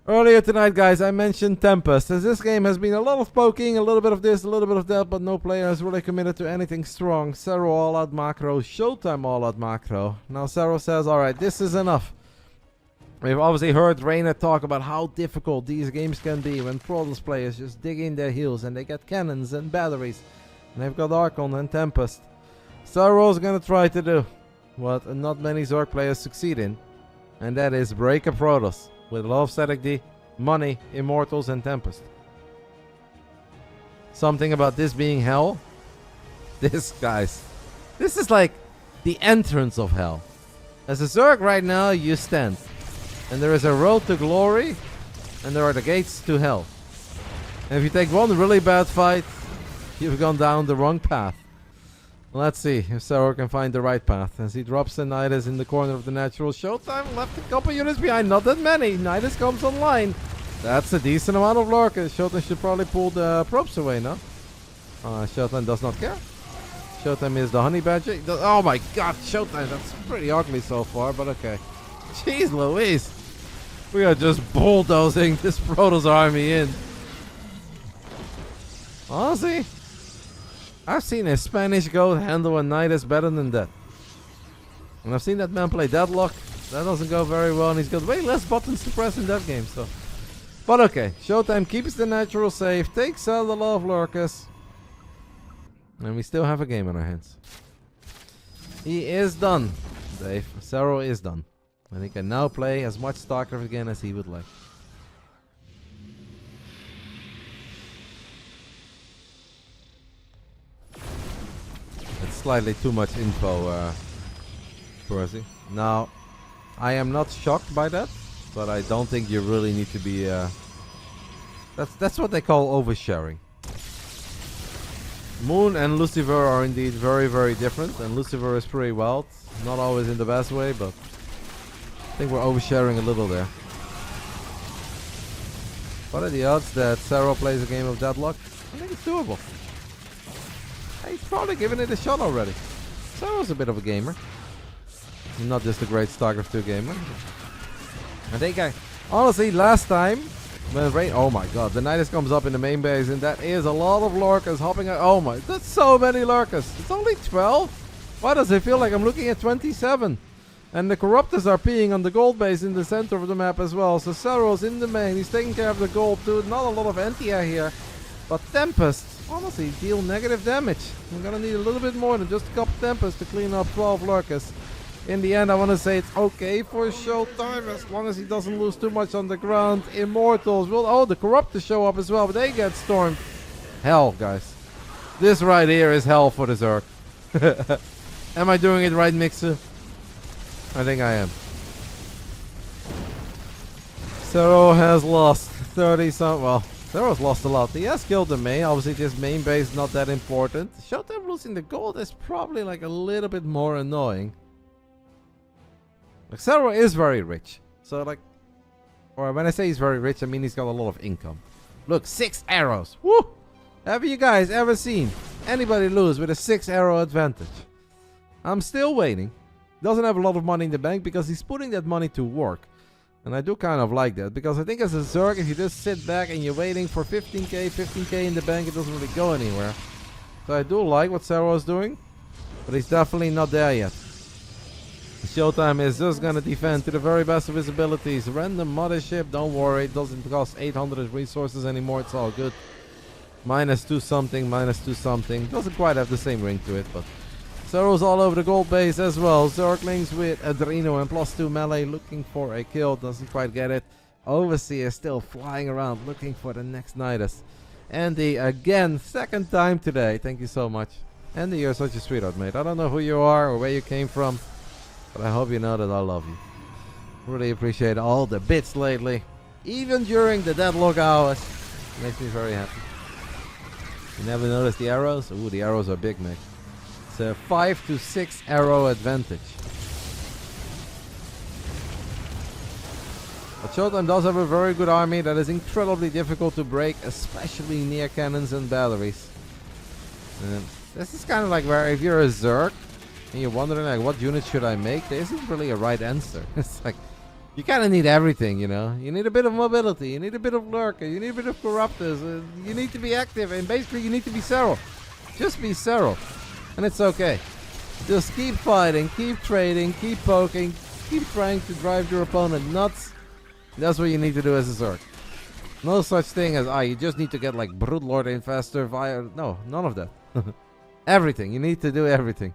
Earlier tonight, guys, I mentioned Tempest, as this game has been a lot of poking, a little bit of this, a little bit of that, but no player has really committed to anything strong. Serral all-out macro, ShoWTimE all-out macro. Now Serral says, alright, this is enough. We've obviously heard Raynor talk about how difficult these games can be when Protoss players just dig in their heels and they get cannons and batteries And they've got Archon and Tempest. Serral's gonna try to do what not many Zerg players succeed in. And that is break a Protoss with a lot of static D, money, Immortals, and Tempest. Something about this being hell. This, guys. This is like the entrance of hell. As a Zerg right now, you stand. And there is a road to glory. And there are the gates to hell. And if you take one really bad fight, you've gone down the wrong path. Let's see if Serral can find the right path. As he drops the Nidus in the corner of the natural. ShoWTimE left a couple units behind. Not that many. Nidus comes online. That's a decent amount of lurkers. ShoWTimE should probably pull the probes away now. ShoWTimE does not care. ShoWTimE is the honey badger. Oh my god, ShoWTimE. That's pretty ugly so far, but okay. Jeez Louise. We are just bulldozing this Protoss army in. Honestly, I've seen a Spanish goat handle a Nidus better than that. And I've seen that man play Deadlock. That doesn't go very well, and he's got way less buttons to press in that game, so. But okay, ShoWTimE keeps the natural safe, takes out the lot of lurkers. And we still have a game on our hands. He is done, Dave. Serral is done. And he can now play as much Starcraft again as he would like. It's slightly too much info, Percy. Now, I am not shocked by that, but I don't think you really need to be... That's what they call oversharing. Moon and Lucifer are indeed very, very different, and Lucifer is pretty wild. Not always in the best way, but I think we're oversharing a little there. What are the odds that Serral plays a game of Deadlock? I think it's doable. He's probably given it a shot already. Serral's a bit of a gamer. He's not just a great StarCraft 2 gamer. I think honestly, last time, when rain, oh my god, the Nidus comes up in the main base, and that is a lot of lurkers hopping out. Oh my, that's so many lurkers. It's only 12? Why does it feel like I'm looking at 27? And the Corruptors are peeing on the gold base in the center of the map as well. So Serral's in the main, he's taking care of the gold too. Not a lot of anti-air here. But Tempest, honestly, deal negative damage. I'm gonna need a little bit more than just a couple Tempest to clean up 12 lurkers. In the end, I want to say it's okay for ShoWTimE as long as he doesn't lose too much on the ground. Immortals will... Oh, the Corruptors show up as well, but they get stormed. Hell, guys. This right here is hell for the Zerg. Am I doing it right, Mixer? I think I am. Serral has lost 30 some... Well, Serral's lost a lot. He has killed the main. Obviously, this main base is not that important. ShoWTimE losing the gold is probably like a little bit more annoying. Like, Serral is very rich. So, like... Or when I say he's very rich, I mean he's got a lot of income. Look, 6 arrows. Woo! Have you guys ever seen anybody lose with a 6 arrow advantage? I'm still waiting. Doesn't have a lot of money in the bank because he's putting that money to work. And I do kind of like that. Because I think as a Zerg, if you just sit back and you're waiting for 15k in the bank, it doesn't really go anywhere. So I do like what Serral is doing. But he's definitely not there yet. ShoWTimE is just gonna defend to the very best of his abilities. Random mothership, don't worry, it doesn't cost 800 resources anymore, it's all good. -2 something, -2 something. Doesn't quite have the same ring to it, but Serral's all over the gold base as well. Zerglings with Adreno and +2 melee looking for a kill, doesn't quite get it. Overseer still flying around looking for the next Nidus. Andy, again, second time today, thank you so much. Andy, you're such a sweetheart, mate. I don't know who you are or where you came from, but I hope you know that I love you. Really appreciate all the bits lately. Even during the deadlock hours. Makes me very happy. You never noticed the arrows? Ooh, the arrows are big, mate. It's a 5 to 6 arrow advantage. But ShoWTimE does have a very good army that is incredibly difficult to break, especially near cannons and batteries. And this is kind of like where if you're a Zerg, and you're wondering like what unit should I make, there isn't really a right answer. It's like you kind of need everything, you know. You need a bit of mobility, you need a bit of lurker, you need a bit of corruptors, you need to be active, and basically you need to be Serral. Just be Serral, and it's okay. Just keep fighting, keep trading, keep poking, keep trying to drive your opponent nuts. That's what you need to do as a Zerg. No such thing as you just need to get like Broodlord Infestor via... No, none of that. Everything. You need to do everything.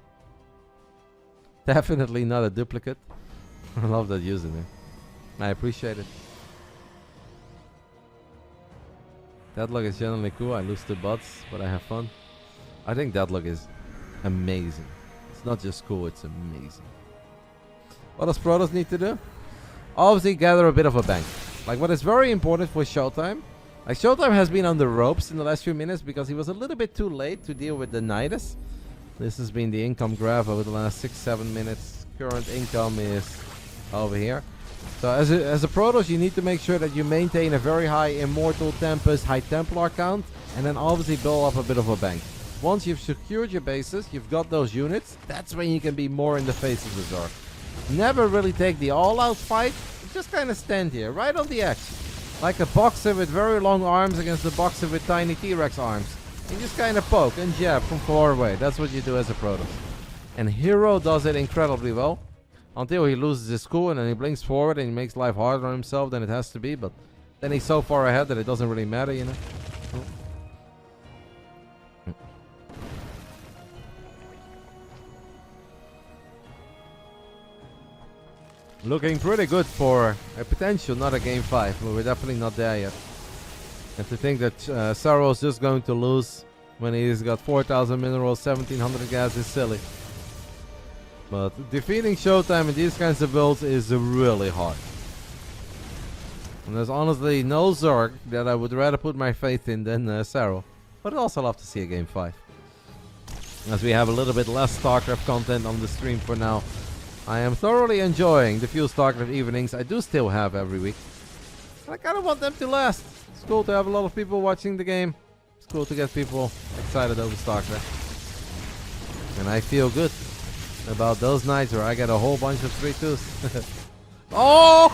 Definitely not a duplicate. I love that username. I appreciate it. Deadlock is generally cool. I lose to bots, but I have fun. I think Deadlock is amazing. It's not just cool, it's amazing. What does Protoss need to do? Obviously gather a bit of a bank. Like what is very important for ShoWTimE. Like ShoWTimE has been on the ropes in the last few minutes because he was a little bit too late to deal with the Nidus. This has been the income graph over the last 6-7 minutes. Current income is over here. So as a Protoss, you need to make sure that you maintain a very high Immortal, Tempest, High Templar count, and then obviously build up a bit of a bank. Once you've secured your bases, you've got those units, that's when you can be more in the face of the Zerg. Never really take the all-out fight, just kind of stand here, right on the edge. Like a boxer with very long arms against a boxer with tiny T-Rex arms. You just kind of poke and jab from far away. That's what you do as a Protoss. And Hero does it incredibly well. Until he loses his cool and then he blinks forward and he makes life harder on himself than it has to be. But then he's so far ahead that it doesn't really matter, you know. Looking pretty good for a potential, not a game 5, but we're definitely not there yet. And to think that Serral is just going to lose when he's got 4,000 minerals, 1,700 gas is silly. But defeating ShoWTimE in these kinds of builds is really hard. And there's honestly no Zerg that I would rather put my faith in than Serral. But I'd also love to see a game 5. As we have a little bit less Starcraft content on the stream for now. I am thoroughly enjoying the few Starcraft evenings I do still have every week. I kind of want them to last. It's cool to have a lot of people watching the game. It's cool to get people excited over Starcraft. And I feel good about those nights where I get a whole bunch of 3-2s. Oh!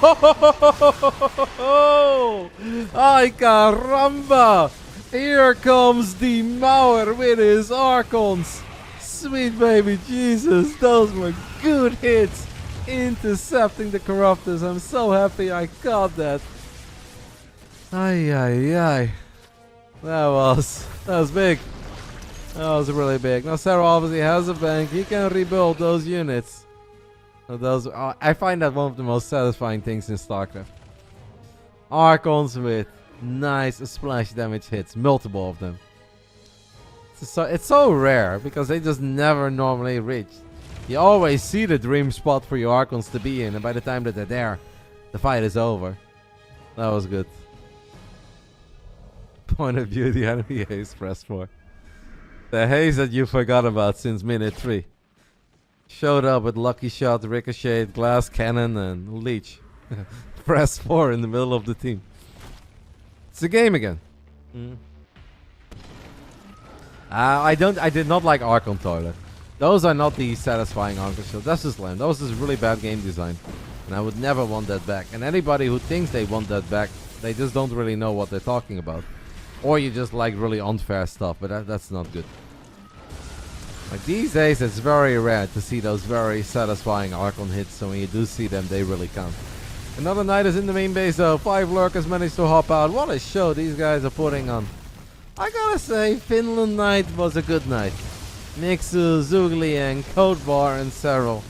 Ay caramba! Here comes the Mauer with his Archons. Sweet baby Jesus, those were good hits. Intercepting the Corruptors. I'm so happy I caught that. Ay ay ay. That was big. That was really big. Now Serral obviously has a bank. He can rebuild those units. I find that one of the most satisfying things in StarCraft. Archons with nice splash damage hits. Multiple of them. It's so rare because they just never normally reach. You always see the dream spot for your Archons to be in, and by the time that they're there, the fight is over. That was good. Point of view, the enemy haze press 4. The haze that you forgot about since minute 3. Showed up with Lucky Shot, Ricochet, Glass Cannon, and Leech. Press 4 in the middle of the team. It's a game again. I did not like Archon Toilet. Those are not the satisfying Archon Shield. That's just lame. That was just really bad game design. And I would never want that back. And anybody who thinks they want that back, they just don't really know what they're talking about. Or you just like really unfair stuff, but that's not good. Like these days, it's very rare to see those very satisfying Archon hits, so when you do see them, they really count. Another night is in the main base though. 5 lurkers managed to hop out. What a show these guys are putting on. I gotta say, Finland night was a good night. Mixu, Zugliang, Codebar, and Serral.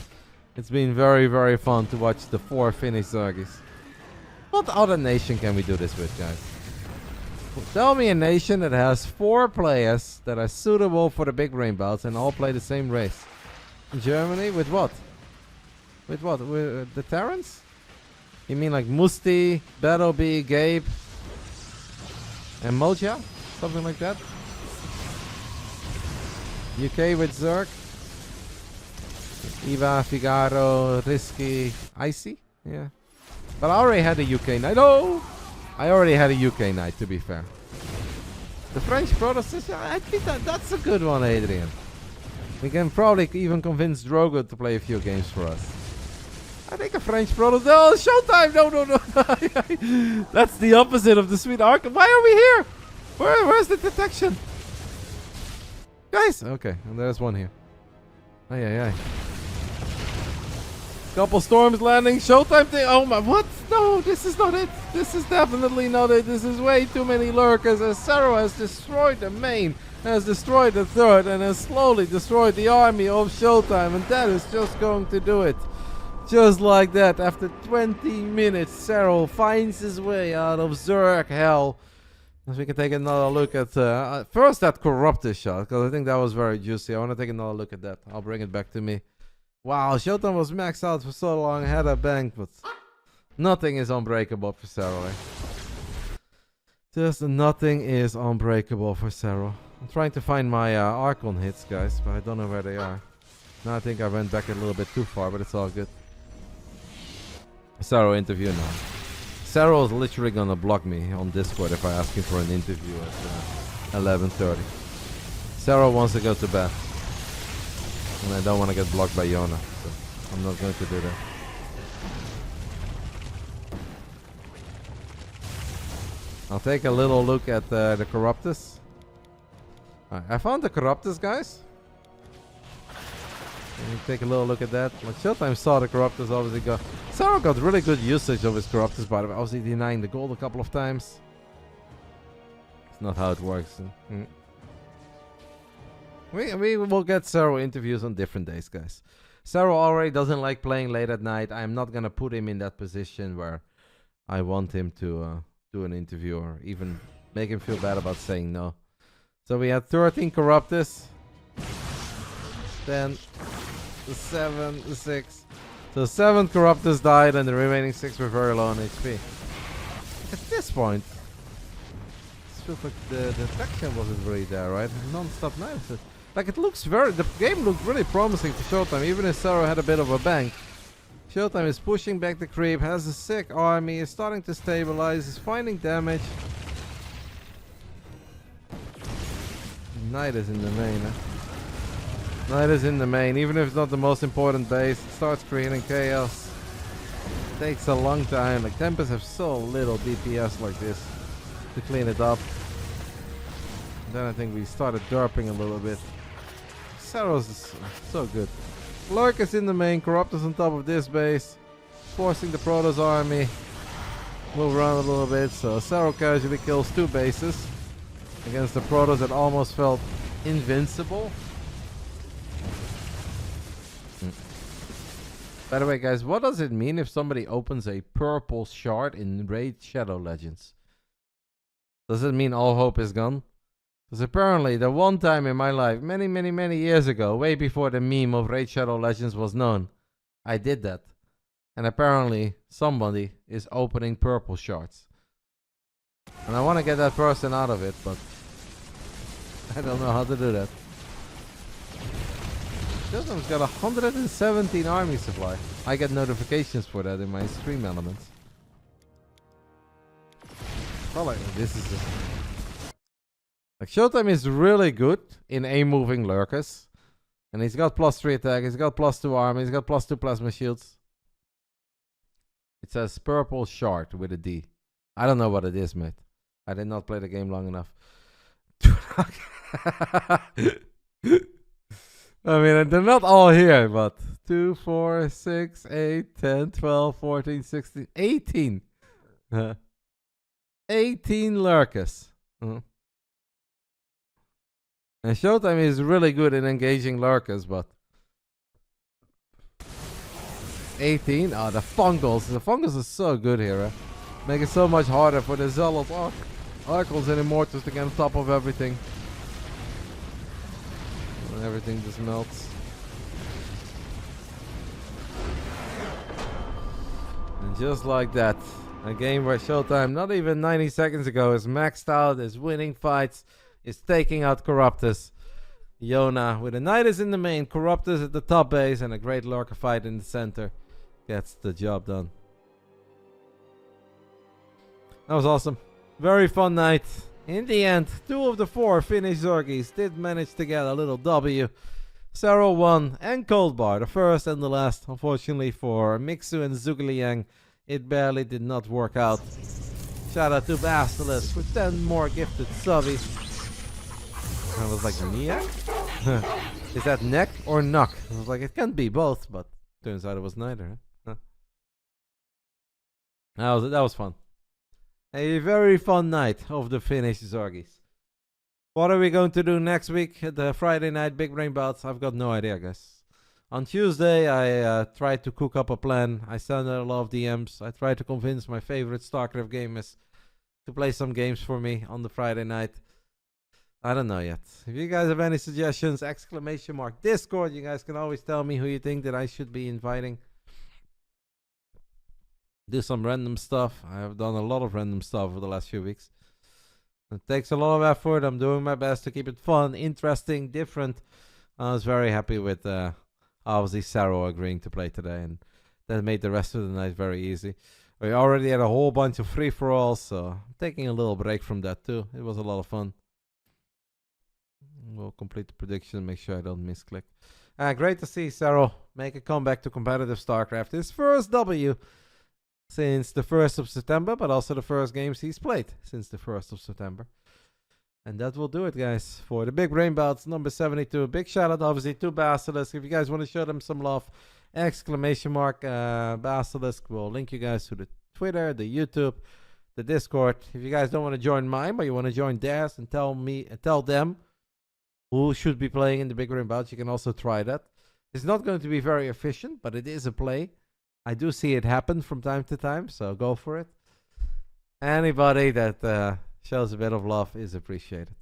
It's been very, very fun to watch the 4 Finnish Zergis. What other nation can we do this with, guys? Tell me a nation that has 4 players that are suitable for the Big Brain Bouts and all play the same race. Germany? With what? With what? With the Terrans? You mean like Musti, Battlebee, Gabe, and Moja? Something like that? UK with Zerg? Eva, Figaro, Risky, Icy? Yeah. But I already had a UK night. Oh! I already had a UK night, to be fair. The French Protestants, I think that's a good one, Adrian. We can probably even convince Drogo to play a few games for us. I think a French Protestant. Oh, ShoWTimE! No. That's the opposite of the sweet arc. Why are we here? Where's the detection? Guys! Okay, and there's one here. Ay. Couple storms landing. ShoWTimE thing. Oh my, what? No, this is not it. This is definitely not it. This is way too many lurkers as Serral has destroyed the main. has destroyed the third and has slowly destroyed the army of ShoWTimE, and that is just going to do it. Just like that, after 20 minutes, Serral finds his way out of Zerg hell. As we can take another look at first that Corruptus shot, because I think that was very juicy. I want to take another look at that. I'll bring it back to me. Wow, ShoWTimE was maxed out for so long, had a bank, but nothing is unbreakable for Serral. Just nothing is unbreakable for Serral. I'm trying to find my Archon hits, guys, but I don't know where they are. Now I think I went back a little bit too far, but it's all good. Serral interview now. Serral is literally gonna block me on Discord if I ask him for an interview at 11:30. Serral wants to go to bed. And I don't want to get blocked by Yona, so I'm not going to do that. I'll take a little look at the Corruptus. Alright, I found the Corruptus, guys. Let me take a little look at that. Like, ShoWTimE saw the Corruptus, obviously got... Serral got really good usage of his Corruptus, by the way. Obviously denying the gold a couple of times. It's not how it works. We will get Serral interviews on different days, guys. Serral already doesn't like playing late at night. I'm not gonna put him in that position where I want him to do an interview or even make him feel bad about saying no. So we had 13 Corruptus. Then the 7, the 6. So 7 Corruptus died and the remaining 6 were very low on HP. At this point, it feels like the detection wasn't really there, right? Non-stop knives. Like, it looks the game looked really promising for ShoWTimE, even if Serral had a bit of a bank. ShoWTimE is pushing back the creep, has a sick army, is starting to stabilize, is finding damage. Knight is in the main, huh? Knight is in the main, even if it's not the most important base, it starts creating chaos. It takes a long time, like Tempest have so little DPS like this to clean it up. And then I think we started derping a little bit. Serral's is so good. Lurk is in the main, Corruptus on top of this base, forcing the Protoss army. Move around a little bit, so Serral casually kills 2 bases against the Protoss that almost felt invincible. By the way, guys, what does it mean if somebody opens a purple shard in Raid Shadow Legends? Does it mean all hope is gone? Because apparently, the one time in my life, many years ago, way before the meme of Raid Shadow Legends was known, I did that. And apparently, somebody is opening purple shards. And I want to get that person out of it, but I don't know how to do that. ShoWTime's got 117 army supply. I get notifications for that in my stream elements. Oh, like this is just... Like, ShoWTiME is really good in A-moving lurkers. And he's got +3 attack, he's got +2 armor, he's got +2 plasma shields. It says purple shard with a D. I don't know what it is, mate. I did not play the game long enough. I mean, they're not all here, but 2, 4, 6, 8, 10, 12, 14, 16, 18. 18 lurkers. And ShoWTiME is really good in engaging lurkers, but 18? Oh, the fungals. The fungals are so good here. Make it so much harder for the Zealot Archons and Immortals to get on top of everything. And everything just melts. And just like that, a game where ShoWTiME, not even 90 seconds ago, is maxed out, is winning fights, is taking out Corruptus. Yona with a Nidus in the main, Corruptus at the top base, and a great lurker fight in the center gets the job done. That was awesome. Very fun night. In the end, 2 of the 4 Finnish Zergies did manage to get a little W. Serral won, and Coldbar, the first and the last. Unfortunately for Mixu and Zhugliang, it barely did not work out. Shout out to BASILISK for 10 more gifted subbies. I was like, Nia? Is that neck or knock? I was like, it can be both, but turns out it was neither. Huh? That was fun. A very fun night of the Finnish Zergies. What are we going to do next week at the Friday night Big Brain Bouts? I've got no idea, guys. On Tuesday, I tried to cook up a plan. I sent out a lot of DMs. I tried to convince my favorite Starcraft gamers to play some games for me on the Friday night. I don't know yet. If you guys have any suggestions, exclamation mark Discord. You guys can always tell me who you think that I should be inviting. Do some random stuff. I have done a lot of random stuff over the last few weeks. It takes a lot of effort. I'm doing my best to keep it fun, interesting, different. I was very happy with obviously Serral agreeing to play today, and that made the rest of the night very easy. We already had a whole bunch of free-for-alls, so I'm taking a little break from that too. It was a lot of fun. We'll complete the prediction and make sure I don't misclick. Great to see Serral make a comeback to competitive StarCraft. His first W since the 1st of September, but also the first games he's played since the 1st of September. And that will do it, guys, for the Big Brain Bouts number 72. Big shout out, obviously, to Basilisk. If you guys want to show them some love, exclamation mark Basilisk. We'll link you guys to the Twitter, the YouTube, the Discord. If you guys don't want to join mine, but you want to join theirs and tell them who should be playing in the Big Brain Bouts, you can also try that. It's not going to be very efficient, but it is a play. I do see it happen from time to time, so go for it. Anybody that shows a bit of love is appreciated.